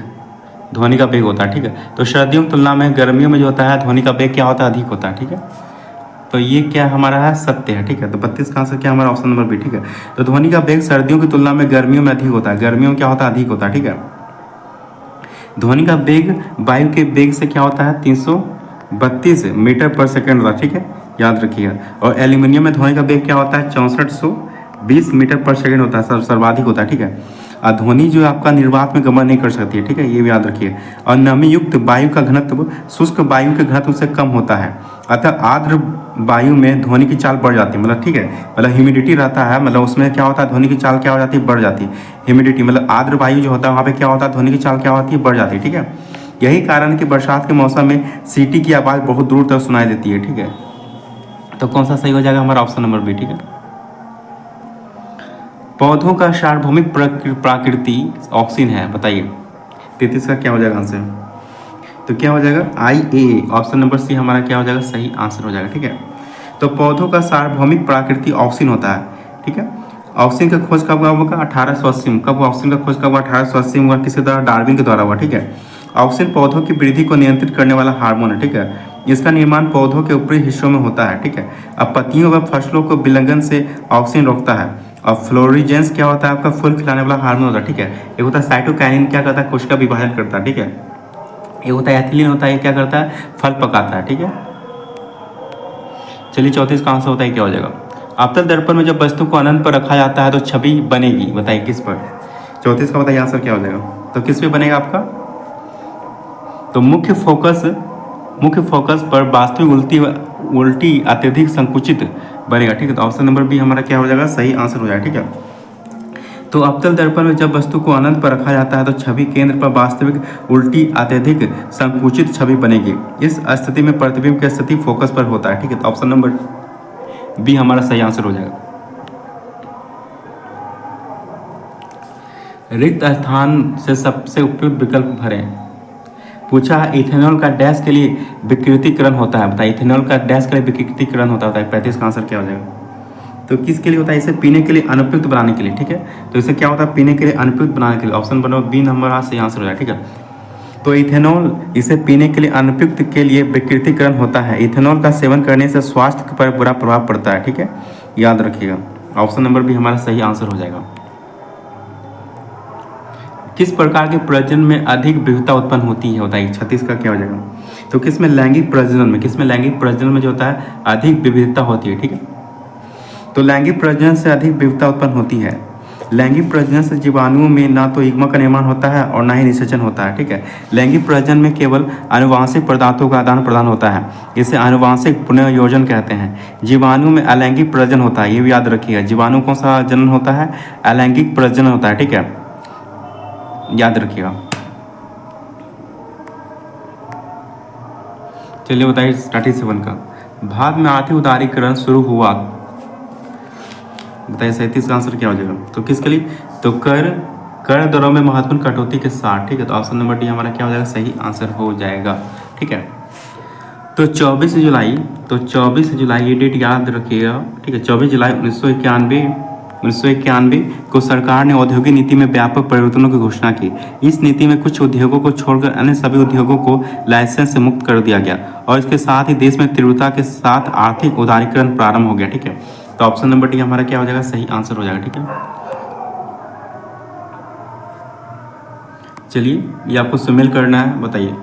ध्वनि का वेग होता है, ठीक है। तो सर्दियों की तुलना में गर्मियों में जो होता है ध्वनि का वेग क्या होता है? अधिक होता है, ठीक है। तो ये क्या हमारा है? सत्य है, ठीक है। तो 32 का आंसर क्या हमारा? ऑप्शन नंबर बी, ठीक है। तो ध्वनि का वेग सर्दियों की तुलना में गर्मियों में अधिक होता है, गर्मियों में क्या होता है? अधिक होता है, ठीक है। ध्वनि का वेग वायु के वेग से क्या होता है? 332 मीटर पर सेकेंड होता है, ठीक है, याद रखिएगा। और एल्यूमिनियम में ध्वनि का वेग क्या होता है? 6420 मीटर पर सेकेंड होता है, सर्वाधिक होता है, ठीक है। ध्वनि जो है आपका निर्वात में गमन नहीं कर सकती है, ठीक है, ये भी याद रखिए। और नमी युक्त वायु का घनत्व शुष्क वायु के घनत्व से कम होता है, अतः आर्द्र वायु में ध्वनि की चाल बढ़ जाती है, मतलब ठीक है, मतलब ह्यूमिडिटी रहता है, मतलब उसमें क्या होता है? ध्वनि की चाल क्या हो जाती है? बढ़ जाती है। ह्यूमिडिटी मतलब आर्द्र वायु जो होता है वहाँ पे क्या होता है? ध्वनि की चाल क्या होती है? बढ़ जाती है, ठीक है। यही कारण है कि बरसात के मौसम में सीटी की आवाज़ बहुत दूर तक सुनाई देती है, ठीक है। तो कौन सा सही हो जाएगा? हमारा ऑप्शन नंबर बी, ठीक है। पौधों का सार्वभौमिक प्राकृति ऑक्सीजन है, बताइए 33 का क्या हो जाएगा आंसर? तो क्या हो जाएगा? IA, ऑप्शन नंबर सी हमारा क्या हो जाएगा? सही आंसर हो जाएगा, ठीक है। तो पौधों का सार्वभौमिक प्राकृति ऑक्सीजन होता है, ठीक है। ऑक्सीजन का खोज कब हुआ होगा? 1880 में। कब ऑक्सीजन का खोज कब हुआ? 1880 में हुआ। किसके द्वारा? डार्विन के द्वारा हुआ, ठीक है। ऑक्सीजन पौधों की वृद्धि को नियंत्रित करने वाला हार्मोन है, ठीक है। इसका निर्माण पौधों के ऊपरी हिस्सों में होता है, ठीक है। अब पत्तियों व फसलों को विलंघन से ऑक्सीजन रोकता है। और फ्लोरिजेंस क्या होता है? आपका फूल खिलाने वाला हार्मोन होता है, ठीक है। एक होता है साइटोकाइनिन, क्या करता है? कोशिका विभाजन करता है, ठीक है। एक होता है एथिलीन, होता है क्या करता है? फल पकाता है, ठीक है। चलिए 34 का आंसर होता है क्या हो जाएगा? अवतल दर्पण में जब वस्तु को अनंत पर रखा जाता है तो छवि बनेगी, बताइए किस पर? 34 का बताइए आंसर क्या हो जाएगा? तो किस पे बनेगा आपका? तो मुख्य फोकस पर वास्तविक उल्टी अत्यधिक संकुचित बनेगा, ठीक है। तो ऑप्शन नंबर बी हमारा क्या हो जाएगा? सही आंसर हो जाएगा, ठीक है। तो अवतल दर्पण में जब वस्तु को अनंत पर रखा जाता है तो छवि केंद्र पर वास्तविक उल्टी अत्यधिक संकुचित छवि बनेगी। इस स्थिति में प्रतिबिंब की स्थिति फोकस पर होता है, ठीक है। तो ऑप्शन नंबर बी हमारा सही आंसर हो जाएगा। रिक्त स्थान से सबसे उपयुक्त विकल्प भरें। पूछा है इथेनॉल का डैश के लिए विकृतीकरण होता है, बताइए इथेनॉल का डैश के लिए विकृतीकरण होता है, 35 का आंसर क्या हो जाएगा? तो किसके लिए होता है? इसे पीने के लिए अनुपयुक्त बनाने के लिए, ठीक है। तो इसे क्या होता है? पीने के लिए अनुपयुक्त बनाने के लिए। ऑप्शन नंबर बी नंबर सही आंसर हो जाएगा, ठीक है। तो इथेनॉल इसे पीने के लिए अनुपयुक्त के लिए विकृतीकरण होता है। इथेनॉल का सेवन करने से स्वास्थ्य पर बुरा प्रभाव पड़ता है, ठीक है, याद रखिएगा। ऑप्शन नंबर बी हमारा सही आंसर हो जाएगा। किस प्रकार के प्रजनन में अधिक विविधता उत्पन्न होती है, बताइए 36 का क्या हो जाएगा? तो किसमें? लैंगिक प्रजनन में। किसमें? लैंगिक प्रजनन में जो होता है अधिक विविधता होती है, ठीक है। तो लैंगिक प्रजनन से अधिक विविधता उत्पन्न होती है। लैंगिक प्रजनन से जीवाणुओं में ना तो युग्मक का निर्माण होता है और ना ही निषेचन होता है, ठीक है। लैंगिक प्रजनन में केवल आनुवांशिक पदार्थों का आदान प्रदान होता है, इसे आनुवांशिक पुनर्योजन कहते हैं। जीवाणु में अलैंगिक प्रजनन होता है, ये भी याद रखिएगा। जीवाणु कौन सा जनन होता है? अलैंगिक प्रजनन होता है, ठीक है, याद रखिएगा। चलिए बताइए 37 का। भारत में आर्थिक उदारीकरण शुरू हुआ, बताइए 37 का आंसर क्या हो जाएगा? तो किसके लिए? तो कर दरों में महत्वपूर्ण कटौती के साथ, ठीक है। तो ऑप्शन नंबर डी हमारा क्या हो जाएगा? सही आंसर हो जाएगा, ठीक है। तो 24 जुलाई ये डेट याद रखिएगा, ठीक है। 24 जुलाई 1991 को सरकार ने औद्योगिक नीति में व्यापक परिवर्तनों की घोषणा की। इस नीति में कुछ उद्योगों को छोड़कर अन्य सभी उद्योगों को लाइसेंस से मुक्त कर दिया गया और इसके साथ ही देश में तीव्रता के साथ आर्थिक उदारीकरण प्रारंभ हो गया, ठीक है। तो ऑप्शन नंबर डी हमारा क्या हो जाएगा? सही आंसर हो जाएगा, ठीक है। चलिए ये आपको सुमेल करना है, बताइए।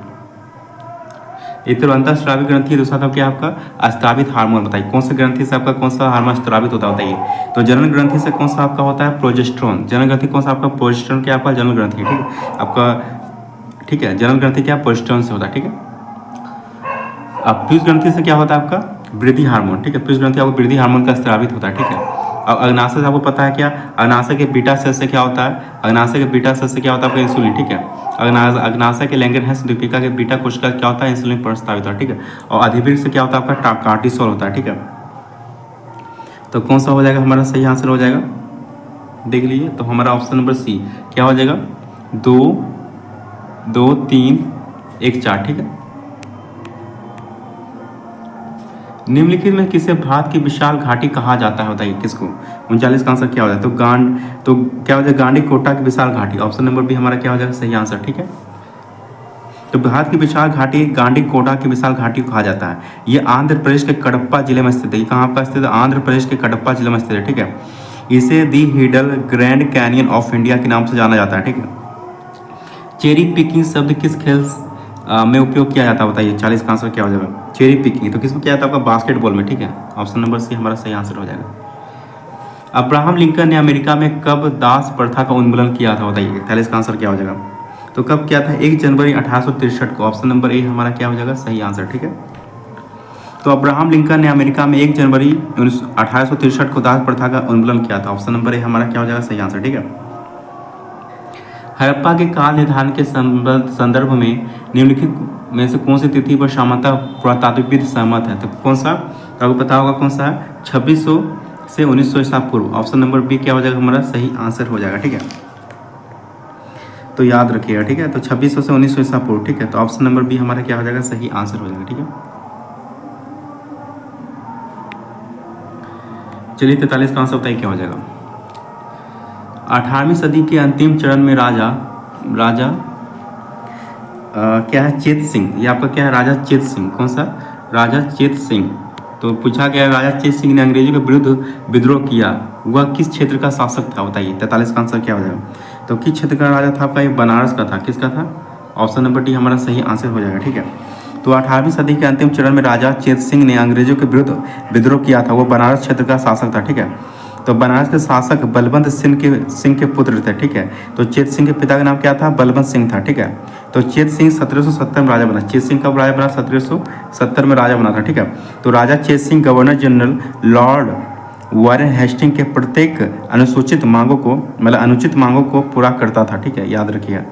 एक तो अंतःस्रावी ग्रंथि, दूसरा था क्या आपका स्रावित हार्मोन। बताइए कौन सा ग्रंथि से आपका कौन सा हार्मोन स्रावित होता है, बताइए। तो जनन ग्रंथि से कौन सा आपका होता है प्रोजेस्टेरोन। जनन ग्रंथि कौन सा आपका प्रोजेस्टेरोन, क्या आपका जनन ग्रंथि, ठीक है आपका, ठीक है। जनन ग्रंथि क्या प्रोजेस्टेरोन से होता है, ठीक है। अब पीयूष ग्रंथि से क्या होता है आपका वृद्धि हार्मोन, ठीक है। पीयूष ग्रंथि आपको वृद्धि हार्मोन का स्रावित होता है, ठीक है। अब अग्नाशय से आपको पता है क्या, अग्नाशय के बीटा सेल से क्या होता है, अग्नाशय के बीटा सेल से क्या होता है आपका इंसुलिन, ठीक है। अग्नाशय के लैंगरहैंस द्वीपिका के बीटा कोशिका क्या होता है इंसुलिन प्रस्तावित होता है, ठीक है। और अधिवृक्क से क्या होता है आपका कार्टिसोल होता है, ठीक है। तो कौन सा हो जाएगा हमारा सही आंसर हो जाएगा, देख लीजिए। तो हमारा ऑप्शन नंबर सी क्या हो जाएगा, 2 2 3 1 4, ठीक है। निम्नलिखित में किसे भारत की विशाल घाटी कहा जाता है, बताइए किसको। 39 का आंसर क्या हो जाए, तो क्या हो जाए गांडी कोटा की विशाल घाटी। ऑप्शन नंबर बी हमारा क्या हो जाएगा सही आंसर, ठीक है। तो भारत की विशाल घाटी गांडी कोटा की विशाल घाटी को कहा जाता है। ये आंध्र प्रदेश के कडप्पा जिले में स्थित है। ये कहाँ पर स्थित है, आंध्र प्रदेश के कडप्पा जिले में स्थित है, ठीक है। इसे दी हिडल ग्रैंड कैनियन ऑफ इंडिया के नाम से जाना जाता है, ठीक है। चेरी पिकिंग शब्द किस खेल में उपयोग किया जाता है, बताइए। 40 का आंसर क्या हो जाएगा चेरी पिकिंग, तो किसमें किया जाता है आपका बास्केटबॉल में, ठीक है। ऑप्शन नंबर सी हमारा सही आंसर हो जाएगा। अब्राहम लिंकन ने अमेरिका में कब दास प्रथा का उन्मूलन किया था, बताइए। 41 का आंसर क्या हो जाएगा, तो कब किया था 1 जनवरी 1863 को। ऑप्शन नंबर ए हमारा क्या हो जाएगा सही आंसर, ठीक है। तो अब्राहम लिंकन ने अमेरिका में 1 जनवरी 1863 को दास प्रथा का उन्मूलन किया था। ऑप्शन नंबर ए हमारा क्या हो जाएगा सही आंसर, ठीक है। हड़प्पा के काल निर्धारण के संदर्भ में निम्नलिखित में से कौन सी तिथि पर सामान्यतः पुरातात्विकविद सहमत है, तो कौन सा, तो आपको पता होगा कौन सा है 2600 से 1900 ईसा पूर्व। ऑप्शन नंबर बी क्या हो जाएगा हमारा सही आंसर हो जाएगा, ठीक है। तो याद रखिएगा, ठीक है। तो 2600 से 1900 ईसा पूर्व, ठीक है। तो ऑप्शन नंबर बी हमारा क्या हो जाएगा सही आंसर हो जाएगा, ठीक है। चलिए 43 का आंसर बताइए क्या हो जाएगा। 18वीं सदी के अंतिम चरण में राजा क्या है चेत सिंह, ये आपका क्या है राजा चेत सिंह, कौन सा राजा चेत सिंह। तो पूछा गया राजा चेत सिंह ने अंग्रेजों के विरुद्ध विद्रोह किया, वह किस क्षेत्र का शासक था, बताइए। 43 का आंसर क्या हो जाएगा, तो किस क्षेत्र का राजा था आपका, ये बनारस का था। किसका था, ऑप्शन नंबर डी हमारा सही आंसर हो जाएगा, ठीक है। तो 18वीं सदी के अंतिम चरण में राजा चेत सिंह ने अंग्रेजों के विरुद्ध विद्रोह किया था, वो बनारस क्षेत्र का शासक था, ठीक है। तो बनारस के शासक बलवंत सिंह के पुत्र थे, ठीक है। तो चेत सिंह के पिता का नाम क्या था, बलवंत सिंह था, ठीक है। तो चेत सिंह 1770 में राजा बना। चेत सिंह कब राजा बना, 1770 में राजा बना था, ठीक है। तो Raja Chet Singh governor general lord Warren Hasting के प्रत्येक अनुचित मांगों को पूरा करता था, ठीक है, याद रखिए।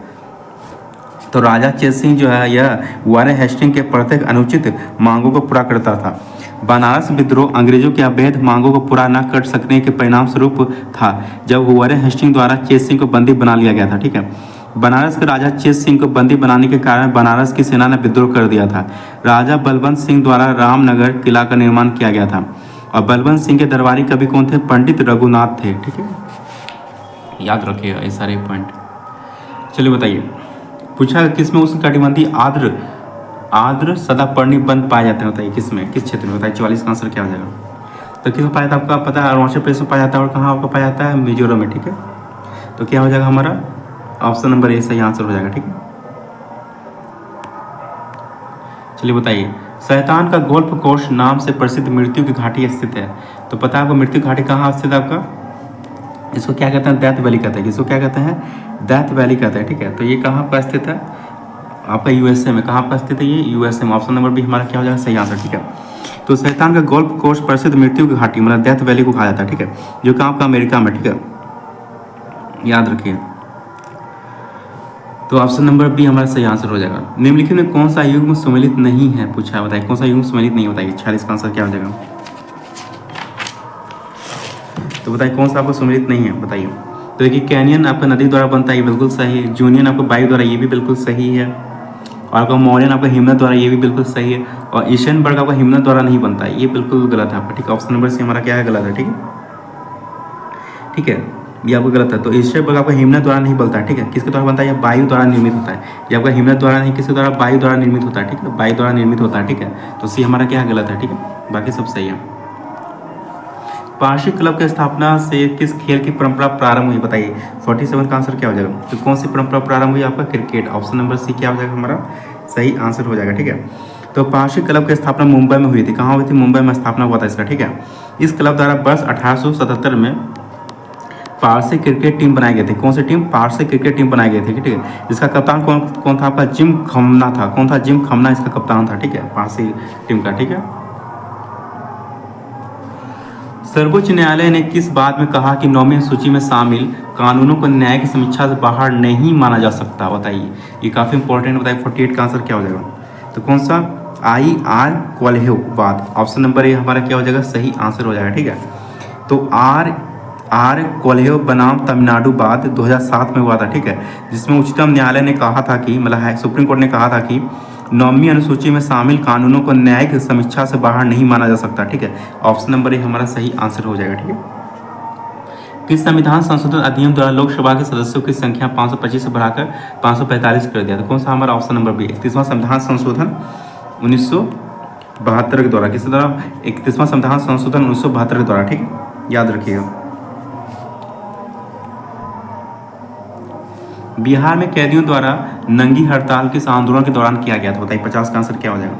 तो राजा चेत सिंह जो है यह वारेन हेस्टिंग के प्रत्येक अनुचित मांगों को पूरा करता था। बनारस विद्रोह अंग्रेजों के अवैध मांगों को पूरा न कर सकने के परिणाम स्वरूप था, जब वारेन हेस्टिंग द्वारा चेत सिंह को बंदी बना लिया गया था, ठीक है। बनारस के राजा चेत सिंह को बंदी बनाने के कारण बनारस की सेना ने विद्रोह कर दिया था। राजा बलवंत सिंह द्वारा रामनगर किला का निर्माण किया गया था, और बलवंत सिंह के दरबारी कवि कौन थे, पंडित रघुनाथ थे, ठीक है। याद रखिएगा ये सारे पॉइंट। चलिए बताइए, पूछा किस में उष्णकटिबंधीय आर्द्र सदापर्णी वन पाए जाते हैं, बताइए किसमें, किस क्षेत्र में, बताइए। 44 का आंसर क्या हो जाएगा, तो किस में पाया जाता है आपका पता है, अरुणाचल प्रदेश में पाया जाता है, और कहाँ आपका पाया जाता है मिजोरम में, ठीक है। तो क्या हो जाएगा हमारा ऑप्शन नंबर ए सही आंसर हो जाएगा, ठीक है। चलिए बताइए, शैतान का गोल्फ कोर्स नाम से प्रसिद्ध मृत्यु की घाटी स्थित है, तो पता है आपको मृत्यु घाटी कहाँ स्थित है आपका, इसको क्या कहते हैं डेथ वैली कहते हैं, इसको क्या कहते हैं डेथ वैली कहते हैं, ठीक है। तो ये कहाँ पर स्थित है आपका यूएसए में, कहाँ पर स्थित है ये यूएसए में। ऑप्शन नंबर बी हमारा क्या हो जाएगा सही आंसर, ठीक है। तो शैतान का गोल्फ कोर्स प्रसिद्ध मृत्यु की घाटी मतलब डेथ वैली को कहा जाता है, ठीक है, जो कहाँ आपका अमेरिका में, ठीक है, याद रखिए। तो ऑप्शन नंबर बी हमारा सही आंसर हो जाएगा। निम्नलिखित में कौन सा युग्म सम्मिलित नहीं है, पूछा है, बताइए कौन सा युग्म सम्मिलित नहीं होता है। 46 का आंसर क्या हो जाएगा, तो बताइए कौन सा आपको सम्मिलित नहीं है, बताइए। तो देखिए कैनियन आपका नदी द्वारा बनता है, ये बिल्कुल सही है। जूनियन आपको वायु द्वारा, ये भी बिल्कुल सही है। और आपका मॉरियन आपका हिमनद द्वारा, ये भी बिल्कुल सही है। और ईशनबर्ग आपका हिमनद द्वारा नहीं बनता है, ये बिल्कुल गलत है आपका, ठीक है। ऑप्शन नंबर सी हमारा क्या है गलत है, ठीक है, ठीक है, ये आपको गलत है। तो ईशनबर्ग आपका हिमनद द्वारा नहीं बनता है, ठीक है, किसके द्वारा बनता है, ये वायु द्वारा निर्मित होता है। ये आपका हिमनद द्वारा नहीं, किसके द्वारा, वायु द्वारा निर्मित होता है, ठीक है, वायु द्वारा निर्मित होता है, ठीक है। तो सी हमारा क्या है गलत है, ठीक है, बाकी सब सही है। पारसी क्लब की स्थापना से किस खेल की परंपरा प्रारंभ हुई बताइए। 47 का आंसर क्या हो जाएगा। तो कौन सी परंपरा प्रारंभ हुई आपका, क्रिकेट। ऑप्शन नंबर सी क्या हो जाएगा हमारा सही आंसर हो जाएगा। ठीक है, तो पारसी क्लब की स्थापना मुंबई में हुई थी। कहाँ हुई थी, मुंबई में स्थापना हुआ था इसका। ठीक है, इस क्लब द्वारा वर्ष 1877 में पारसी क्रिकेट टीम बनाई गई थी। कौन सी टीम, पारसी क्रिकेट टीम बनाई गई थी। ठीक है, इसका कप्तान कौन कौन था आपका, जिम खन्ना था। कौन था, जिम खन्ना इसका कप्तान था। ठीक है, पारसी टीम का। ठीक है, सर्वोच्च न्यायालय ने किस बात में कहा कि 9वीं सूची में शामिल कानूनों को न्यायिक समीक्षा से बाहर नहीं माना जा सकता बताइए। ये काफ़ी इंपॉर्टेंट बताइए। 48 का आंसर क्या हो जाएगा। तो कौन सा, IR कोल्हेवाद। ऑप्शन नंबर ए हमारा क्या हो जाएगा सही आंसर हो जाएगा। ठीक है, तो आर कोल्हेव बनाम तमिलनाडु बाद 2007 में हुआ था। ठीक है, जिसमें उच्चतम न्यायालय ने कहा था कि मतलब सुप्रीम कोर्ट ने कहा था कि 9वीं अनुसूची में शामिल कानूनों को न्यायिक समीक्षा से बाहर नहीं माना जा सकता। ठीक है, ऑप्शन नंबर ए हमारा सही आंसर हो जाएगा। ठीक है, किस संविधान संशोधन अधिनियम द्वारा लोकसभा के सदस्यों की संख्या 525 से बढ़ाकर 545 कर दिया। तो कौन सा हमारा ऑप्शन नंबर बी, 31वां संविधान संशोधन 1972 के द्वारा। किस द्वारा, 31वां संविधान संशोधन 1972 के द्वारा। ठीक है, याद रखिएगा। बिहार में कैदियों द्वारा नंगी हड़ताल किस आंदोलन के दौरान किया गया था बताइए। 50 का आंसर क्या हो जाएगा।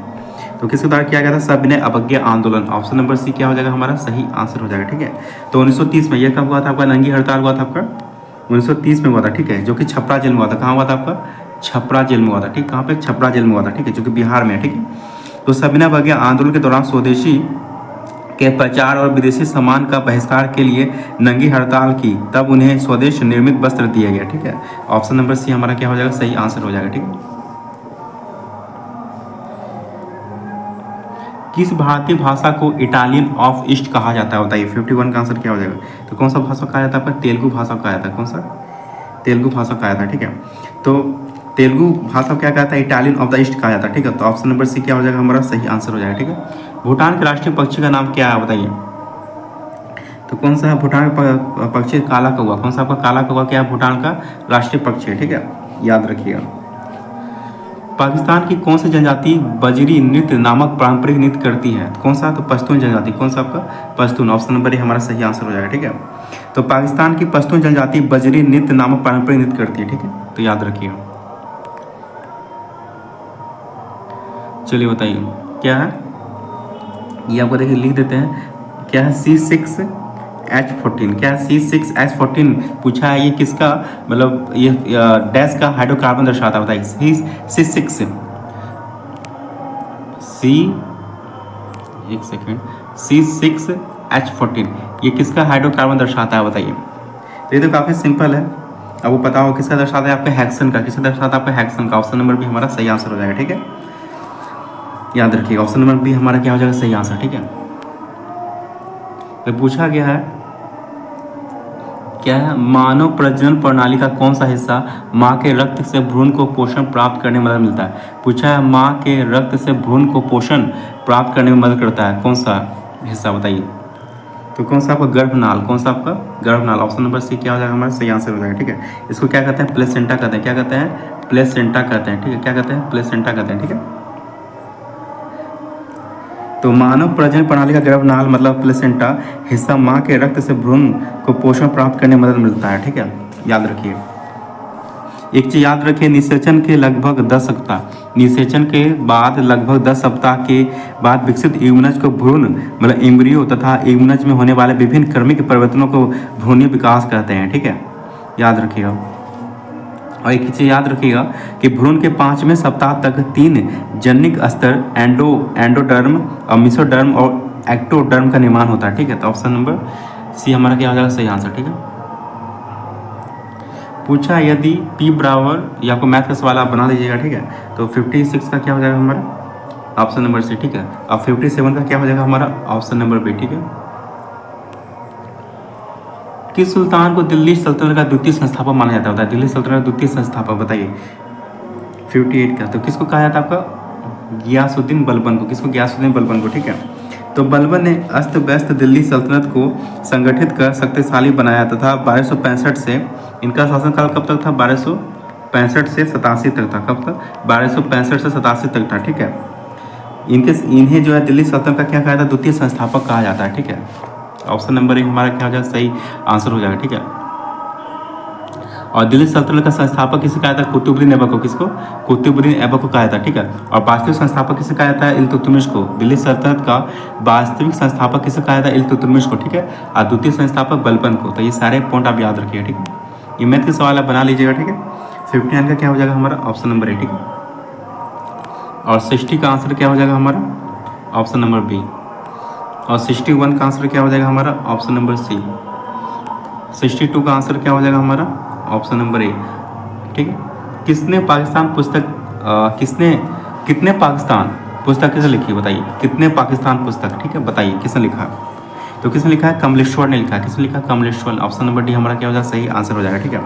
तो किसके द्वारा किया गया था, सविनय अवज्ञा आंदोलन। ऑप्शन नंबर सी क्या हो जाएगा हमारा सही आंसर हो जाएगा। ठीक है, तो 1930 में यह कब हुआ था आपका, नंगी हड़ताल हुआ था आपका 1930 में हुआ था। ठीक है, जो कि छपरा जेल में हुआ था। कहाँ हुआ था आपका, छपरा जेल में हुआ था। ठीक, कहाँ पे, छपरा जेल में हुआ था। ठीक है, जो कि बिहार में है। ठीक है, तो सविनय अवज्ञा आंदोलन के दौरान स्वदेशी के प्रचार और विदेशी सामान का बहिष्कार के लिए नंगी हड़ताल की, तब उन्हें स्वदेश निर्मित वस्त्र दिया गया। ठीक है, ऑप्शन नंबर सी हमारा क्या हो जाएगा सही आंसर हो जाएगा। ठीक है, किस भारतीय भाषा को इटालियन ऑफ ईस्ट कहा जाता है बताइए। 51 का आंसर क्या हो जाएगा। तो कौन सा भाषा कहा जाता है आपका, तेलुगु भाषा कहा जाता है। कौन सा, तेलुगु भाषा कहा जाता है। ठीक है, तो तेलुगु भाषा क्या कहता है, इटालियन ऑफ द ईस्ट कहा जाता है। ठीक है, तो ऑप्शन नंबर सी क्या हो जाएगा हमारा सही आंसर हो जाएगा। ठीक है, भूटान के राष्ट्रीय पक्षी का नाम क्या है बताइए। तो कौन सा है भूटान का पक्षी, काला कौवा। कौन सा आपका काला कौवा क्या है, भूटान का राष्ट्रीय पक्षी है। ठीक है, याद रखिएगा। पाकिस्तान की कौन सी जनजाति बजरी नृत्य नामक पारंपरिक नृत्य करती है। कौन सा, तो पश्तून जनजाति। कौन सा आपका, पश्तून। ऑप्शन नंबर ए हमारा सही आंसर हो जाएगा। ठीक है, तो पाकिस्तान की पश्तून जनजाति बजरी नृत्य नामक पारंपरिक नृत्य करती है। ठीक है, तो याद रखिएगा। चलिए बताइए क्या है, ये आपको देखिए लिख देते हैं। क्या है, C6H14। क्या है, C6H14 पूछा है। ये किसका मतलब, ये डैश का हाइड्रोकार्बन दर्शाता है बताइए। C6H14 ये किसका हाइड्रोकार्बन दर्शाता है बताइए। तो ये तो काफ़ी सिंपल है, अब वो पता हो किसका दर्शाता है, आपका हेक्सन का। किसका दर्शाता है आपका, हेक्सन का। ऑप्शन नंबर भी हमारा सही आंसर हो जाएगा। ठीक है, याद रखिएगा। ऑप्शन नंबर भी हमारा क्या हो जाएगा सही आंसर। ठीक है, तो पूछा गया है क्या है, मानव प्रजनन प्रणाली का कौन सा हिस्सा माँ के रक्त से भ्रूण को पोषण प्राप्त करने में मदद मिलता है। पूछा है माँ के रक्त से भ्रूण को पोषण प्राप्त करने में मदद करता है, कौन सा हिस्सा बताइए। तो कौन सा आपका, गर्भनाल। कौन सा आपका, गर्भनाल। ऑप्शन नंबर सी क्या हो जाएगा हमारा सही आंसर हो जाएगा। ठीक है, इसको क्या कहते हैं, प्लेसेंटा कहते हैं। क्या कहते हैं, प्लेसेंटा कहते हैं। ठीक है, क्या कहते हैं, प्लेसेंटा कहते हैं। ठीक है, तो मानव प्रजनन प्रणाली का गर्भनाल मतलब प्लेसेंटा हिस्सा माँ के रक्त से भ्रूण को पोषण प्राप्त करने में मदद मिलता है। ठीक है, याद रखिए। एक चीज याद रखिए, निषेचन के लगभग 10 सप्ताह, निषेचन के बाद लगभग 10 सप्ताह के बाद विकसित इम्यूनज को भ्रूण मतलब एम्ब्रियो तथा इम्यूनज में होने वाले विभिन्न क्रमिक परिवर्तनों को भ्रूणीय विकास कहते हैं। ठीक है, याद रखिएगा। और एक चीज़ याद रखिएगा कि भ्रूण के 5वें सप्ताह तक 3 जनिक स्तर एंडोडर्म और मिसोडर्म और एक्टोडर्म का निर्माण होता है। ठीक है, तो ऑप्शन नंबर सी हमारा क्या हो जाएगा सही आंसर। ठीक है, पूछा यदि P बराबर, या आपको मैथ का सवाल आप बना दीजिएगा। ठीक है, तो 56 का क्या हो जाएगा हमारा ऑप्शन नंबर सी। ठीक है, अब 57 का क्या हो जाएगा हमारा ऑप्शन नंबर बी। ठीक है, किस सुल्तान को दिल्ली सल्तनत का द्वितीय संस्थापक माना जाता है। दिल्ली सल्तनत का द्वितीय संस्थापक बताइए 58 का। तो किसको कहा जाता है आपका, गियासुद्दीन बलबन को। किसको, गियासुद्दीन बलबन को। ठीक है, तो बलबन ने अस्त व्यस्त दिल्ली सल्तनत को संगठित कर शक्तिशाली बनाया तथा 1265 से, इनका शासनकाल कब तक था, 1265 से 87 तक था। कब तक, 1265 से 87 तक था। ठीक है, इन्हें जो है दिल्ली सल्तनत का क्या कहा जाता है, द्वितीय संस्थापक कहा जाता है। ठीक है, ऑप्शन नंबर ए हमारा क्या हो जाएगा, सही आंसर हो जाएगा। ठीक है। और दिल्ली सल्तनत का संस्थापक किसे कहा था, कुतुबुद्दीन ऐबक को। किसको, कुतुबुद्दीन ऐबक को कहा था। ठीक है। और वास्तविक संस्थापक किसे कहा जाता है, इल्तुतमिश को। दिल्ली सल्तनत का वास्तविक संस्थापक किसे कहा जाता है, इल्तुतमिश को। ठीक है। और द्वितीय संस्थापक बलबन को। तो ये सारे पॉइंट आप याद रखिए। ठीक है। ये मैथ के सवाल आप बना लीजिएगा। ठीक है। 59 का क्या हो जाएगा हमारा, ऑप्शन नंबर ए। ठीक है। और 60 का आंसर क्या हो जाएगा हमारा, ऑप्शन नंबर बी। और 61 का आंसर क्या हो जाएगा हमारा, ऑप्शन नंबर सी। 62 का आंसर क्या हो जाएगा हमारा, ऑप्शन नंबर ए। ठीक है। किसने पाकिस्तान पुस्तक कितने पाकिस्तान पुस्तक किसने लिखी, बताइए। कितने पाकिस्तान पुस्तक, ठीक है, बताइए किसने लिखा। तो किसने लिखा है, कमलेश्वर ने लिखा है। किसने लिखा, कमलेश्वर। ऑप्शन नंबर डी हमारा क्या हो जाएगा, सही आंसर हो जाएगा। ठीक है,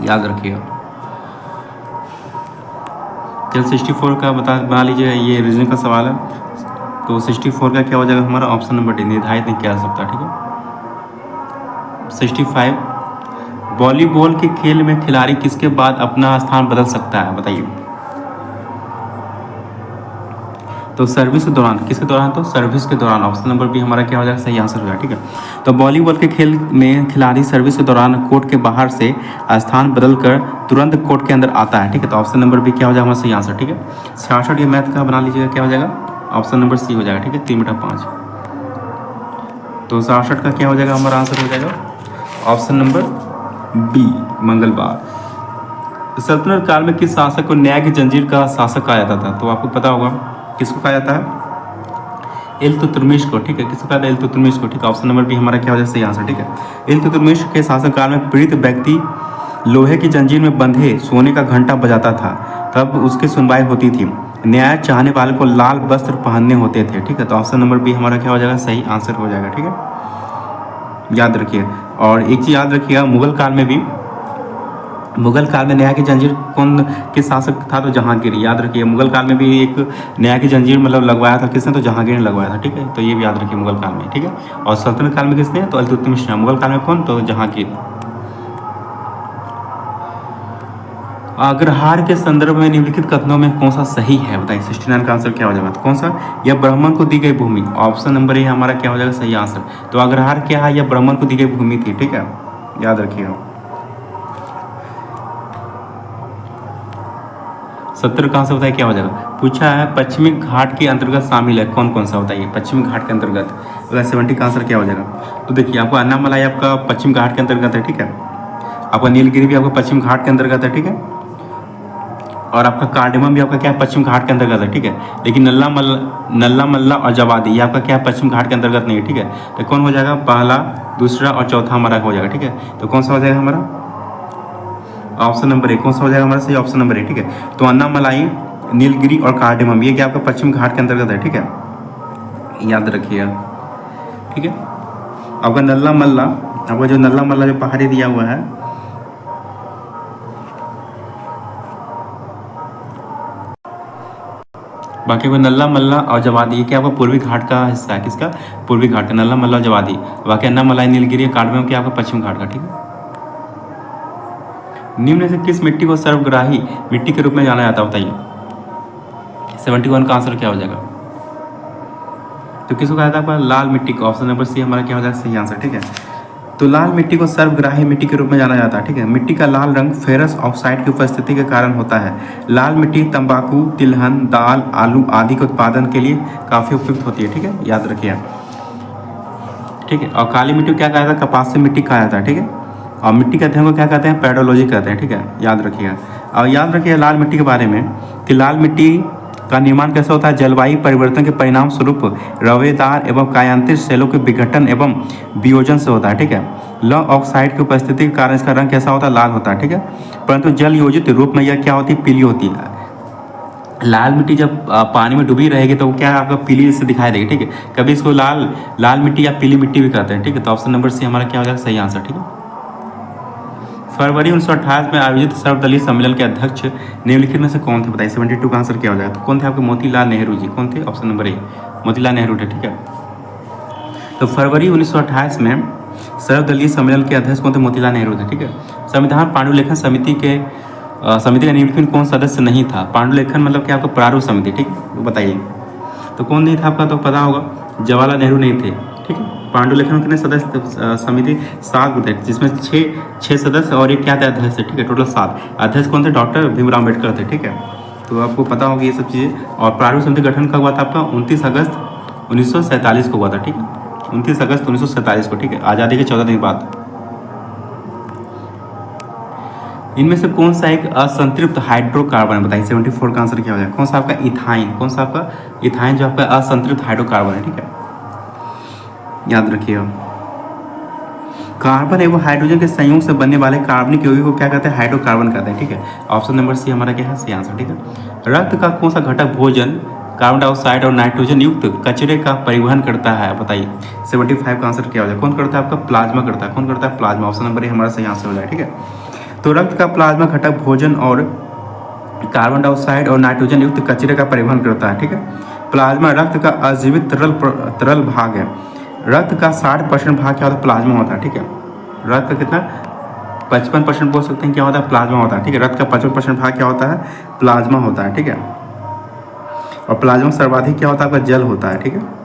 याद रखिएगा। चल 64 का बना लीजिएगा, ये रीजनिंग का सवाल है। तो 64 का क्या हो जाएगा हमारा, ऑप्शन नंबर डी, निर्धारित नहीं किया जा सकता। ठीक है। 65, वॉलीबॉल के खेल में खिलाड़ी किसके बाद अपना स्थान बदल सकता है, बताइए। तो सर्विस के दौरान, किसके दौरान, तो सर्विस के दौरान। ऑप्शन नंबर बी हमारा क्या हो जाएगा, सही आंसर हो जाएगा। ठीक है। तो वॉलीबॉल के खेल में खिलाड़ी सर्विस के दौरान कोर्ट के बाहर से स्थान बदलकर तुरंत कोर्ट के अंदर आता है। ठीक है। तो ऑप्शन नंबर बी क्या हो जाएगा हमारा सही आंसर। ठीक है। 66 ये मैथ का बना लीजिएगा, क्या हो जाएगा, ऑप्शन नंबर सी हो जाएगा। ठीक है, 3/5। तो 66 का क्या हो जाएगा हमारा आंसर हो जाएगा, ऑप्शन नंबर बी, मंगलवार। सल्तनत काल में किस शासक को न्याय की जंजीर का शासक कहा जाता था, तो आपको पता होगा किसको कहा जाता है, इल्तुतमिश को। ठीक है, किसको कहा जाता है, इल्तुतमिश को। ठीक है, ऑप्शन नंबर बी हमारा क्या हो जाए सही आंसर। ठीक है। इल्तुतमिश के शासन काल में पीड़ित व्यक्ति लोहे की जंजीर में बंधे सोने का घंटा बजाता था, तब उसकी सुनवाई होती थी। न्याय चाहने वाले को लाल वस्त्र पहनने होते थे। ठीक है। तो ऑप्शन नंबर बी हमारा क्या हो जाएगा, सही आंसर हो जाएगा। ठीक है, याद रखिए। और एक चीज़ याद रखिएगा, मुगल काल में न्याय की जंजीर कौन किस शासक था, तो जहांगीर। याद रखिए, मुगल काल में भी एक न्याय की जंजीर मतलब लगवाया था किसने, तो जहांगीर ने लगवाया था। ठीक है, तो ये भी याद रखिए मुगल काल में। ठीक है। और सल्तनत काल में किसने, तो इल्तुतमिश ने। मुगल काल में कौन, तो जहांगीर। अग्रहार के संदर्भ में निम्नलिखित कथनों में कौन सा सही है, बताइए। 69 का आंसर क्या हो जाएगा, तो कौन सा, यह ब्राह्मण को दी गई भूमि। ऑप्शन नंबर ए हमारा क्या हो जाएगा सही आंसर। तो अग्रहार क्या है, यह ब्राह्मण को दी गई भूमि थी। ठीक है, याद रखिएगा। 70 का आंसर बताइए क्या हो जाएगा, पूछा है पश्चिमी घाट के अंतर्गत शामिल है कौन कौन सा, बताइए। पश्चिमी घाट के अंतर्गत 70 का आंसर क्या हो जाएगा। तो देखिए, आपका अन्नामलाई आपका पश्चिम घाट के अंतर्गत है। ठीक है। आपका नीलगिरी भी आपका पश्चिम घाट के अंतर्गत है। ठीक है। और आपका कार्डेमम भी आपका क्या है, पश्चिम घाट के अंतर्गत है। ठीक है। लेकिन नल्ला मल्ला और जवादी ये आपका क्या है, पश्चिम घाट के अंतर्गत नहीं है। ठीक है। तो कौन हो जाएगा, पहला, दूसरा और चौथा हमारा हो जाएगा। ठीक है। तो कौन सा हो जाएगा हमारा, ऑप्शन नंबर ए। कौन सा हो जाएगा हमारा सही, ऑप्शन नंबर ए। ठीक है। तो अन्नामलाई, नीलगिरी और कार्डेमम ये क्या आपका पश्चिम घाट के अंतर्गत है। ठीक है, याद रखिएगा। ठीक है। आपका नल्ला मल्ला, आपका जो नल्ला मल्ला जो पहाड़ी दिया हुआ है, बाकी को नल्ला मल्ला और जवादी ये क्या आपका पूर्वी घाट का हिस्सा है। किसका, पूर्वी घाट का, नल्ला मल्ला जवादी। बाकी अन्नामलाई, नीलगिरी, कार्डेमम क्या आपका पश्चिम घाट का। ठीक है। निम्न से किस मिट्टी को सर्वग्राही मिट्टी के रूप में जाना जाता है, बताइए। 71 का आंसर क्या हो जाएगा, तो किसको कहा जाता है, लाल मिट्टी को। ऑप्शन नंबर सी हमारा क्या हो जाएगा सही आंसर। ठीक है। तो लाल मिट्टी को सर्वग्राही मिट्टी के रूप में जाना जाता है। ठीक है। मिट्टी का लाल रंग फेरस ऑक्साइड की उपस्थिति के कारण होता है। लाल मिट्टी तंबाकू, तिलहन, दाल, आलू आदि के उत्पादन के लिए काफ़ी उपयुक्त होती है। ठीक है, याद रखिए। ठीक है। और काली मिट्टी को क्या कहा जाता है, कपास से मिट्टी कहा जाता है। ठीक है। और मिट्टी के अध्ययन को क्या कहते हैं, पेडोलॉजी कहते हैं। ठीक है, याद रखिएगा। और याद रखिए लाल मिट्टी के बारे में कि लाल मिट्टी का निर्माण कैसे होता है, जलवायु परिवर्तन के परिणाम स्वरूप रवेदार एवं कायांतित सेलों के विघटन एवं वियोजन से होता है। ठीक है। लौह ऑक्साइड की उपस्थिति के कारण इसका रंग कैसा होता है, लाल होता है। ठीक है। परंतु जल योजित रूप में यह क्या होती है, पीली होती है। लाल मिट्टी जब पानी में डूबी रहेगी तो क्या आपका पीली से दिखाई देगी। ठीक है। कभी इसको लाल मिट्टी या पीली मिट्टी भी कहते हैं। ठीक है। तो ऑप्शन नंबर सी हमारा क्या हो जाएगा सही आंसर। ठीक है। फरवरी 1928 में आयोजित सर्वदलीय सम्मेलन के अध्यक्ष निम्नलिखित में से कौन थे, बताइए। 72 का आंसर क्या हो जाएगा, तो कौन थे आपके, मोतीलाल नेहरू जी। कौन थे, option number A, Motilal Nehru थे। ठीक है। तो फरवरी 1928 में सर्वदलीय सम्मेलन के अध्यक्ष कौन थे, मोतीलाल नेहरू थे। ठीक है। संविधान पांडुलेखन समिति का निम्नलिखित कौन सदस्य नहीं था। पांडुलेखन मतलब क्या, आपका प्रारूप समिति। ठीक, वो बताइए। तो कौन नहीं था आपका, तो पता होगा जवाहरलाल नेहरू नहीं थे। ठीक है। पांडुलिखन में कितने सदस्य समिति? 7 अध्यक्ष, जिसमें छः सदस्य और एक क्या थे अध्यक्ष थे, ठीक है, टोटल 7 अध्यक्ष। कौन थे? डॉक्टर भीमराव अम्बेडकर थे, ठीक है। तो आपको पता होगी ये सब चीज़ें। और प्रारूप समिति गठन कब हुआ था आपका? 29 अगस्त 1947 को हुआ था, ठीक है, 29 अगस्त 1947 को, ठीक है, आज़ादी के 14 दिन बाद। इनमें से कौन सा एक असंतृप्त हाइड्रोकार्बन है? बताइए 74 का आंसर क्या हो जाएगा? कौन सा आपका? इथाइन। कौन सा आपका? इथाइन, जो आपका असंतृप्त हाइड्रोकार्बन है, ठीक है, याद रखिएगा। कार्बन एवं हाइड्रोजन के संयोग से बनने वाले कार्बनिक यौगिक को क्या कहते हैं? हाइड्रोकार्बन कहते हैं, ठीक है। ऑप्शन नंबर सी हमारा क्या है? सही आंसर, ठीक है। रक्त का कौन सा घटक भोजन, कार्बन डाइऑक्साइड और नाइट्रोजन युक्त कचरे का परिवहन करता है? बताइए 75 का आंसर क्या हो जाएगा? कौन करता है? आपका प्लाज्मा करता है। कौन करता है? प्लाज्मा। ऑप्शन नंबर ए हमारा सही आंसर हो जाएगा, ठीक है। तो रक्त का प्लाज्मा घटक भोजन और कार्बन डाइऑक्साइड और नाइट्रोजन युक्त कचरे का परिवहन करता है, ठीक है। प्लाज्मा रक्त का अजीवित तरल भाग है। रक्त का 60% भाग क्या होता है? प्लाज्मा होता है, ठीक है। रक्त का कितना? 55% बोल सकते हैं क्या होता है? प्लाज्मा होता है, ठीक है। रक्त का 55% भाग क्या होता है? प्लाज्मा होता है, ठीक है। और प्लाज्मा सर्वाधिक क्या होता है? आपका जल होता है, ठीक है।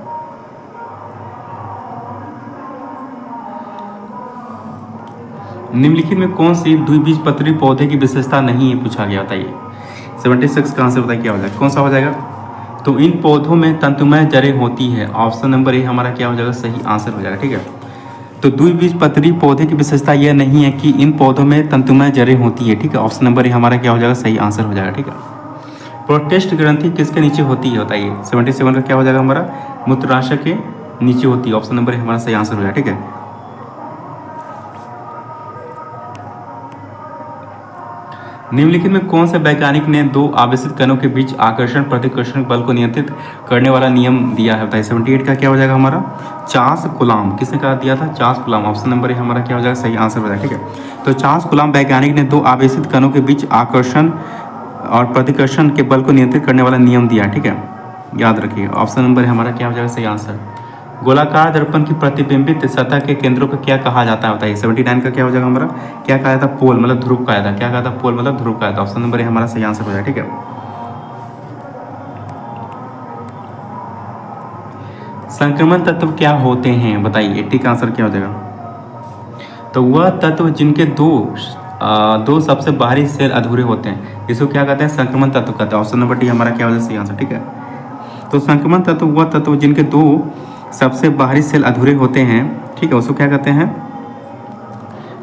निम्नलिखित में कौन सी द्विबीजपत्री पौधे की विशेषता नहीं है? पूछा गया, बताइए 76 का आंसर बताइए क्या हो जाएगा? कौन सा हो जाएगा? तो इन पौधों में तंतुमय जड़ें होती है। ऑप्शन नंबर ए हमारा क्या हो जाएगा? सही आंसर हो जाएगा, ठीक है। तो द्विबीजपत्री पौधे की विशेषता यह नहीं है कि इन पौधों में तंतुमय जड़ें होती है, ठीक है। ऑप्शन नंबर ए हमारा क्या हो जाएगा? सही आंसर हो जाएगा, ठीक है। प्रोटेस्ट ग्रंथि किसके नीचे होती है? बताइए 77 का क्या हो जाएगा हमारा? मूत्राशय के नीचे होती है। ऑप्शन नंबर ए हमारा सही आंसर हो जाएगा, ठीक है। निम्नलिखित में कौन से वैज्ञानिक ने दो आवेशित कणों के बीच आकर्षण प्रतिकर्षण बल को नियंत्रित करने वाला नियम दिया है? बताइए 78 का क्या हो जाएगा हमारा? Charles Coulomb. किसने कहा दिया था? Charles Coulomb. Option number A हमारा क्या हो जाएगा? सही आंसर हो जाएगा, ठीक है। तो चार्ल्स कूलॉम वैज्ञानिक ने दो आवेशित कणों के बीच आकर्षण और प्रतिकर्षण के बल को नियंत्रित करने वाला नियम दिया, ठीक है, याद रखिए। ऑप्शन नंबर हमारा क्या हो जाएगा? सही आंसर। गोलाकार दर्पण की प्रतिबिंबित सतह के केंद्रों को क्या कहा जाता है? बताइए 79 का क्या हो जाएगा हमारा? क्या कहा था? पोल, मतलब ध्रुव कहा था। क्या कहा था? पोल मतलब ध्रुव कहा था। ऑप्शन नंबर ए हमारा सही आंसर हो जाएगा, ठीक है। संक्रमण तत्व क्या होते हैं? बताइए 80 का आंसर क्या हो जाएगा? तो वह तत्व जिनके दो सबसे बाहरी सेल अधूरे होते हैं, इसको क्या कहते हैं? संक्रमण तत्व कहते हैं। ऑप्शन नंबर डी हमारा क्या हो जाएगा? सही आंसर, ठीक है। तो संक्रमण तत्व वह तत्व जिनके दो सबसे बाहरी सेल अधूरे होते हैं, ठीक है, उसको क्या कहते हैं?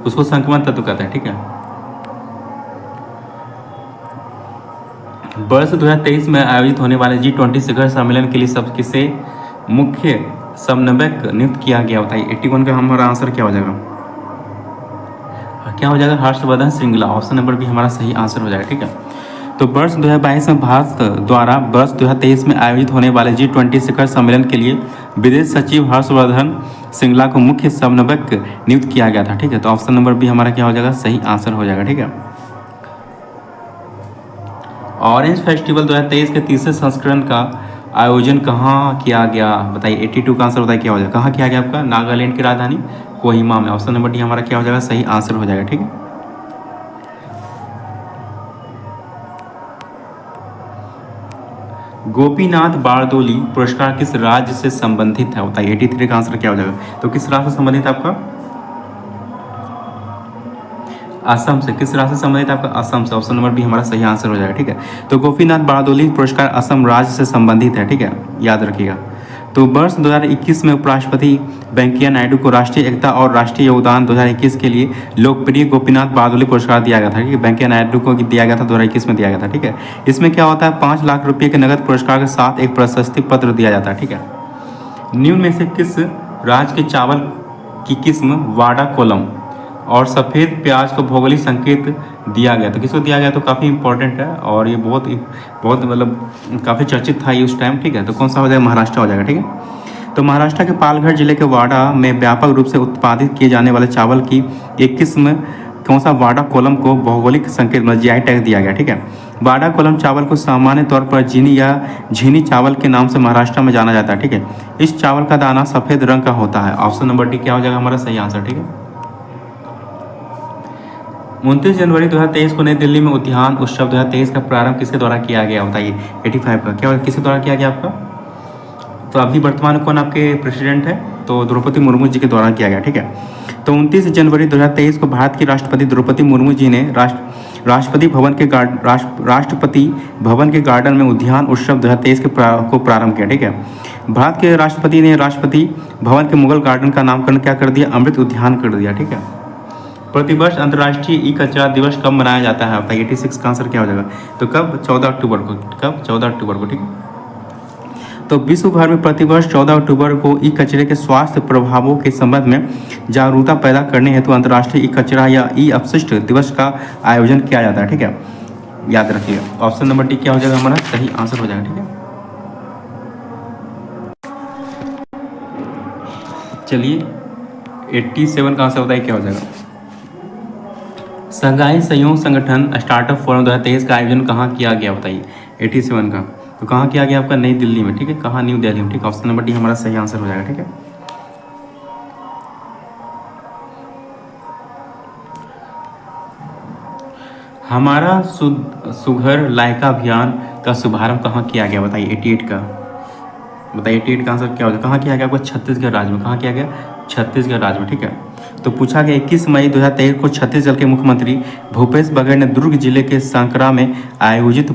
उसको संक्रमण तत्व कहते हैं, ठीक है। वर्ष 2023 में आयोजित होने वाले G20 शिखर सम्मेलन के लिए किसे मुख्य समन्वयक नियुक्त किया गया? बताइए 81 का हमारा आंसर क्या हो जाएगा? क्या हो जाएगा? Harshvardhan Shringla. Option number B हमारा सही आंसर हो जाएगा, ठीक है। तो वर्ष 2022 में भारत द्वारा वर्ष 2023 में आयोजित होने वाले G20 शिखर सम्मेलन के लिए विदेश सचिव हर्षवर्धन श्रृंगला को मुख्य समन्वयक नियुक्त किया गया था, ठीक है। तो ऑप्शन नंबर बी हमारा क्या हो जाएगा? सही आंसर हो जाएगा, ठीक है। ऑरेंज फेस्टिवल 2023 के तीसरे संस्करण का आयोजन कहाँ किया गया? बताइए 82 का आंसर बताइए क्या हो जाएगा? कहाँ किया गया आपका? नागालैंड की राजधानी कोहिमा में। ऑप्शन नंबर डी हमारा क्या हो जाएगा? सही आंसर हो जाएगा, ठीक है। गोपीनाथ बारदोली पुरस्कार किस राज्य से संबंधित है? बताइए 83 का आंसर क्या हो जाएगा? तो किस राज्य से संबंधित है आपका? असम से। किस राज्य से संबंधित है आपका? असम से। ऑप्शन नंबर बी हमारा सही आंसर हो जाएगा, ठीक है। तो गोपीनाथ बारदोली पुरस्कार असम राज्य से संबंधित है, ठीक है, याद रखिएगा। तो वर्ष 2021 में उपराष्ट्रपति वेंकैया नायडू को राष्ट्रीय एकता और राष्ट्रीय योगदान 2021 के लिए लोकप्रिय गोपीनाथ बारदोली पुरस्कार दिया गया था, ठीक है। वेंकैया नायडू को दिया गया था, 2021 में दिया गया था, ठीक है। इसमें क्या होता है? 5 लाख रुपये के नगद पुरस्कार के साथ एक प्रशस्ति पत्र दिया जाता है, ठीक है। निम्न में से किस राज्य के चावल की किस्म वाडा कोलम और सफ़ेद प्याज को भौगोलिक संकेत दिया गया? तो किसको दिया गया? तो काफ़ी इंपॉर्टेंट है और ये बहुत मतलब काफ़ी चर्चित था ये उस टाइम, ठीक है। तो कौन सा हो जाएगा? महाराष्ट्र हो जाएगा, ठीक है। तो महाराष्ट्र के पालघर जिले के वाडा में व्यापक रूप से उत्पादित किए जाने वाले चावल की एक किस्म कौन सा? वाडा कोलम को भौगोलिक संकेत मतलब GI टैग दिया गया, ठीक है। वाडा कोलम चावल को सामान्य तौर पर जीनी या झीनी चावल के नाम से महाराष्ट्र में जाना जाता है, ठीक है। इस चावल का दाना सफ़ेद रंग का होता है। ऑप्शन नंबर डी क्या हो जाएगा हमारा? सही आंसर, ठीक है। 29 जनवरी 2023 को नई दिल्ली में उद्यान उत्सव 2023 का प्रारंभ किसके द्वारा किया गया? बताइए 85 का क्या किसके द्वारा किया गया आपका? तो अभी वर्तमान कौन आपके प्रेसिडेंट है? तो द्रौपदी मुर्मू जी के द्वारा किया गया, ठीक है। तो 29 जनवरी 2023 को भारत की राष्ट्रपति द्रौपदी मुर्मू जी ने राष्ट्रपति भवन के गार्डन में उद्यान उत्सव 2023 को प्रारंभ किया, ठीक है। भारत के राष्ट्रपति ने राष्ट्रपति भवन के मुगल गार्डन का नामकरण क्या कर दिया, अमृत उद्यान कर दिया, ठीक है। प्रतिवर्ष अंतर्राष्ट्रीय ई कचरा दिवस कब मनाया जाता है, बताइए। 86 का आंसर क्या हो जाएगा, तो कब, 14 अक्टूबर को, कब, 14 अक्टूबर को, ठीक है। तो विश्व भर में प्रतिवर्ष 14 अक्टूबर को ई कचरे के स्वास्थ्य प्रभावों के संबंध में जागरूकता पैदा करने हेतु अंतर्राष्ट्रीय ई कचरा या ई अपशिष्ट दिवस का आयोजन किया जाता है, ठीक है। याद रखिएगा, ऑप्शन नंबर डी क्या हो जाएगा हमारा सही आंसर हो जाएगा, ठीक है। चलिए 87 का आंसर होता है क्या हो जाएगा। शंघाई सहयोग संगठन स्टार्टअप फोरम 2023 का आयोजन कहाँ किया गया, बताइए। 87 का तो कहाँ किया गया आपका, नई दिल्ली में, ठीक है। कहाँ, न्यू दिल्ली में, ठीक है। ऑप्शन नंबर डी हमारा सही आंसर हो जाएगा, ठीक है। हमारा सुघर लायका अभियान का शुभारंभ कहाँ किया गया, बताइए। 88 का बताइए, 88 का आंसर क्या हो जाएगा, कहाँ किया गया आपको, छत्तीसगढ़ राज्य में। कहाँ किया गया, छत्तीसगढ़ राज्य में, ठीक है। तो पूछा गया 21 मई 2023 को छत्तीसगढ़ के मुख्यमंत्री भूपेश बघेल ने दुर्ग जिले के सांकरा में आयोजित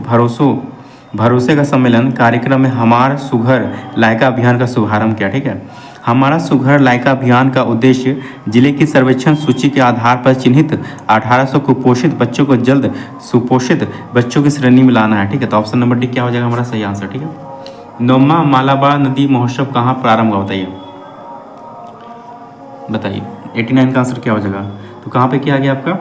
भरोसे का सम्मेलन कार्यक्रम में हमारा सुघर लायका अभियान का शुभारंभ किया, ठीक है। हमारा सुघर लायका अभियान का उद्देश्य जिले की सर्वेक्षण सूची के आधार पर चिन्हित 1800 कुपोषित बच्चों को जल्द सुपोषित बच्चों की श्रेणी में लाना है, ठीक है। तो ऑप्शन नंबर डी क्या हो जाएगा हमारा सही आंसर, ठीक है। 9वां मालाबार नदी महोत्सव कहाँ प्रारंभ हुआ, बताइए। 89 का आंसर क्या हो जाएगा, तो कहाँ पे किया गया आपका,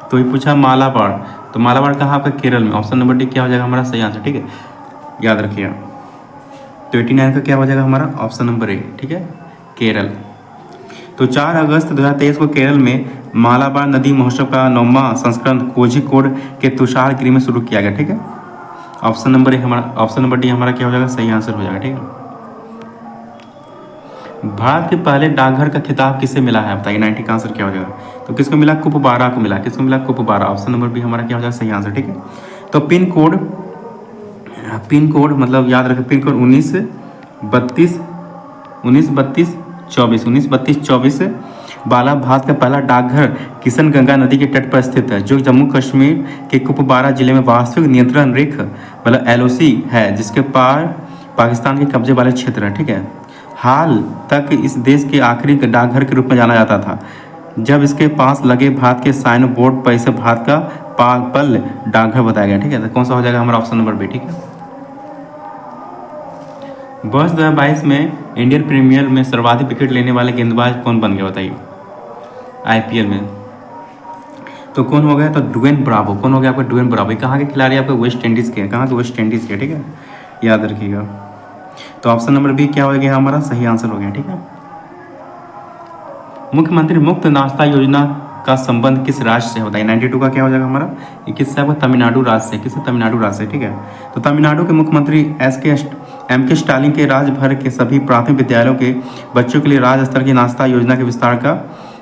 तो ये पूछा मालाबार, तो मालाबार कहाँ आपका, केरल में। ऑप्शन नंबर डी क्या हो जाएगा हमारा सही आंसर, ठीक है। याद रखिएगा, तो 89 का क्या हो जाएगा हमारा ऑप्शन नंबर ए, ठीक है, केरल। तो 4 अगस्त 2023 को केरल में मालाबार नदी महोत्सव का 9वां संस्करण कोझिकोड के तुषारगिरी में शुरू किया गया, ठीक है। ऑप्शन नंबर डी हमारा क्या हो जाएगा सही आंसर हो जाएगा, ठीक है। भारत के पहले डाकघर का खिताब किसे मिला है, बताइए। 90 का आंसर क्या हो जाएगा, तो किसको मिला, कुपवारा को मिला। किसको मिला, कुपवारा। ऑप्शन नंबर बी हमारा क्या हो जाएगा सही आंसर, ठीक है। तो पिन कोड मतलब याद रखें, पिन कोड 1932-24 बाला भारत का पहला डाकघर किशनगंगा नदी के तट पर स्थित है, जो जम्मू कश्मीर के कुपवारा जिले में वास्तविक नियंत्रण रेखा मतलब LOC है, जिसके पार पाकिस्तान के कब्जे वाले क्षेत्र है, ठीक है। हाल तक इस देश के आखिरी डाकघर के रूप में जाना जाता था, जब इसके पास लगे भारत के साइन बोर्ड पर इसे भारत का पल डाकघर बताया गया, ठीक है। तो कौन सा हो जाएगा हमारा ऑप्शन नंबर बी, ठीक है। वर्ष 2022 में इंडियन प्रीमियर में सर्वाधिक विकेट लेने वाले गेंदबाज कौन बन गया, बताइए। IPL में तो कौन हो गया, तो ड्वेन ब्रावो। कौन हो गया आपका, ड्वेन ब्रावो। कहाँ के खिलाड़ी आपके, वेस्ट इंडीज़ के। कहाँ के, वेस्ट इंडीज़ के, ठीक है। याद रखिएगा, तो ऑप्शन नंबर बी क्या हो गया हमारा सही आंसर हो गया, ठीक है। मुख्यमंत्री मुफ्त नाश्ता योजना का संबंध किस राज्य से, बताइए। 92 का क्या हो जाएगा हमारा, ये किससे आपका, तमिलनाडु राज्य से। किससे, तमिलनाडु राज्य से, ठीक है। तो तमिलनाडु के मुख्यमंत्री MK स्टालिन के राज्य भर के सभी प्राथमिक विद्यालयों के बच्चों के लिए राज्य स्तर की नाश्ता योजना के विस्तार का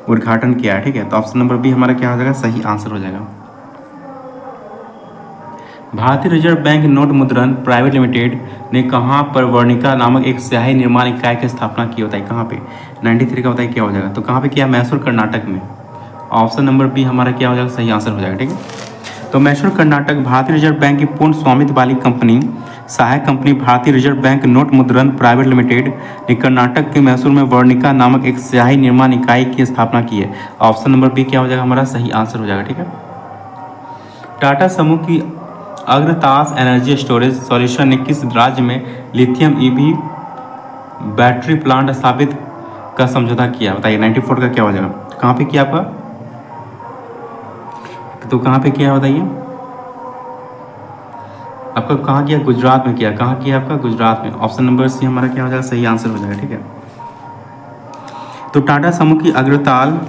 उद्घाटन किया है, ठीक है। तो ऑप्शन नंबर बी हमारा क्या हो जाएगा सही आंसर हो जाएगा। भारतीय रिजर्व बैंक नोट मुद्रण प्राइवेट लिमिटेड ने कहाँ पर वर्णिका नामक एक स्याही निर्माण इकाई की स्थापना की, बताइए। कहाँ पे, 93 का बताइए क्या हो जाएगा, तो कहाँ पे किया, मैसूर कर्नाटक में। ऑप्शन नंबर बी हमारा क्या हो जाएगा सही आंसर हो जाएगा, ठीक है। तो मैसूर कर्नाटक भारतीय रिजर्व बैंक की पूर्ण स्वामित्व वाली कंपनी सहायक कंपनी भारतीय रिजर्व बैंक नोट मुद्रण प्राइवेट लिमिटेड ने कर्नाटक के मैसूर में वर्णिका नामक एक स्याही निर्माण इकाई की स्थापना की है। ऑप्शन नंबर बी क्या हो जाएगा हमारा सही आंसर हो जाएगा, ठीक है। टाटा समूह की अग्रतास एनर्जी स्टोरेज सॉल्यूशन ने किस राज्य में लिथियम EV बैटरी प्लांट स्थापित का समझौता किया, बताइए। 94 का क्या हो जाएगा, कहाँ पे किया आपका, तो कहाँ पे किया बताइए। आपका कहाँ किया, गुजरात में किया। कहाँ किया आपका, गुजरात में। ऑप्शन नंबर सी हमारा क्या हो जाएगा सही आंसर हो जाएगा, ठीक है। तो टाटा समूह की अग्रताल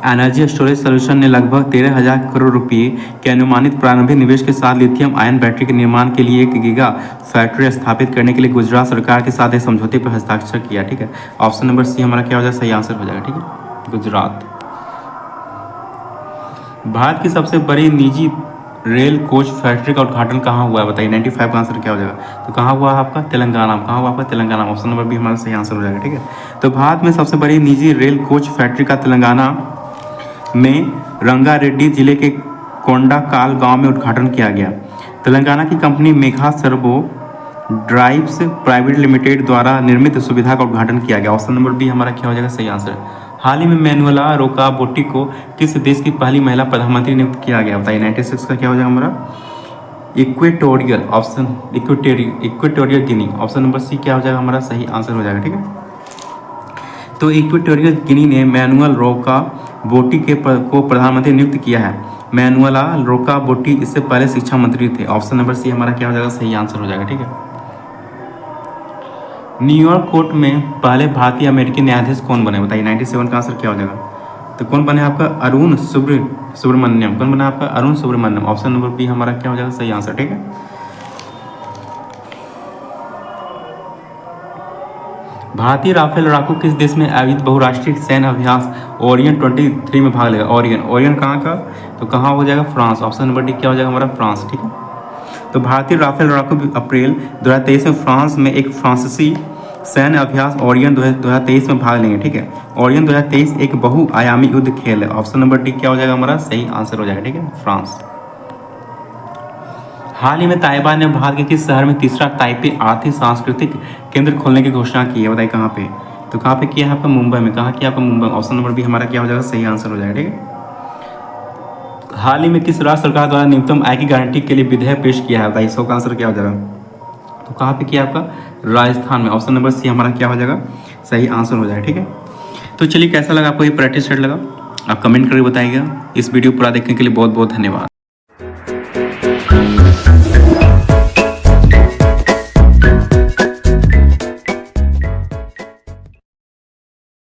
एनर्जी स्टोरेज सॉल्यूशन ने लगभग 13,000 करोड़ रुपये के अनुमानित प्रारंभिक निवेश के साथ लिथियम आयन बैटरी के निर्माण के लिए 1 गीगा फैक्ट्री स्थापित करने के लिए गुजरात सरकार के साथ एक समझौते पर हस्ताक्षर किया, ठीक है। ऑप्शन नंबर सी हमारा क्या हो जाएगा सही आंसर हो जाएगा, ठीक है, गुजरात। भारत की सबसे बड़ी निजी रेल कोच फैक्ट्री का उद्घाटन कहाँ हुआ है बताइए। 95 का आंसर क्या हो जाएगा। तो कहाँ हुआ है आपका तेलंगाना में। कहाँ हुआ आपका तेलंगाना। ऑप्शन नंबर बी हमारा सही आंसर हो जाएगा। ठीक है, तो भारत में सबसे बड़ी निजी रेल कोच फैक्ट्री का तेलंगाना में रंगारेड्डी जिले के कोंडाकाल गांव में उद्घाटन किया गया। तेलंगाना की company Megha servo drives private limited द्वारा निर्मित सुविधा का उद्घाटन किया गया। ऑप्शन नंबर बी हमारा क्या हो जाएगा सही आंसर। हाल ही में मैनुअला रोकाबोटी को किस देश की पहली महिला प्रधानमंत्री नियुक्त किया गया बताइए। 96 का क्या हो जाएगा हमारा equatorial. Option equatorial Guinea. Option number C क्या हो जाएगा हमारा सही आंसर हो जाएगा। ठीक है, तो इक्वेटोरियल गिनी ने मैनुअल रोकाबोटी को प्रधानमंत्री नियुक्त किया है। मैनुअला रोकाबोटी इससे पहले शिक्षा मंत्री थे। ऑप्शन नंबर सी हमारा क्या हो जाएगा सही आंसर हो जाएगा। ठीक है, न्यूयॉर्क कोर्ट में पहले भारतीय अमेरिकी न्यायाधीश कौन बने बताइए। 97 का आंसर क्या हो जाएगा। तो कौन बने आपका अरुण सुब्रमण्यम। कौन बना आपका Arun Subramanian. Option number B हमारा क्या हो जाएगा सही आंसर। ठीक है, भारतीय राफेल लड़ाकू किस देश में आयोजित बहुराष्ट्रीय सैन्य अभ्यास ओरियन 23 में भाग लेगा। ओरियन कहाँ का, तो कहाँ हो जाएगा फ्रांस। ऑप्शन नंबर डी क्या हो जाएगा हमारा फ्रांस। ठीक है, तो भारतीय राफेल लड़ाकू अप्रैल 2023 में फ्रांस में एक फ्रांसीसी सैन्य अभ्यास ओरियन 2023 में भाग लेंगे। ठीक है, ओरियन 2023 एक बहुआयामी युद्ध खेल है। ऑप्शन नंबर डी क्या हो जाएगा हमारा सही आंसर हो जाएगा। ठीक है, फ्रांस। हाल ही में ताइवान ने भारत के किस शहर में तीसरा ताइपे आर्थिक सांस्कृतिक केंद्र खोलने की घोषणा की है बताइए कहाँ पे। तो कहाँ पे किया है आपका मुंबई में। कहाँ किया आपका मुंबई। ऑप्शन नंबर बी हमारा क्या हो जाएगा सही आंसर हो जाएगा। ठीक है, हाल ही में किस राज्य सरकार द्वारा न्यूनतम आय की गारंटी के लिए विधेयक पेश किया है बताइए। 100 का आंसर क्या हो जाएगा। तो कहाँ पे किया आपका राजस्थान में। ऑप्शन नंबर सी हमारा क्या हो जाएगा सही आंसर हो जाएगा। ठीक है, तो चलिए कैसा लगा आपको ये प्रैक्टिस सेट लगा आप कमेंट करके बताइएगा। इस वीडियो पूरा देखने के लिए बहुत बहुत धन्यवाद।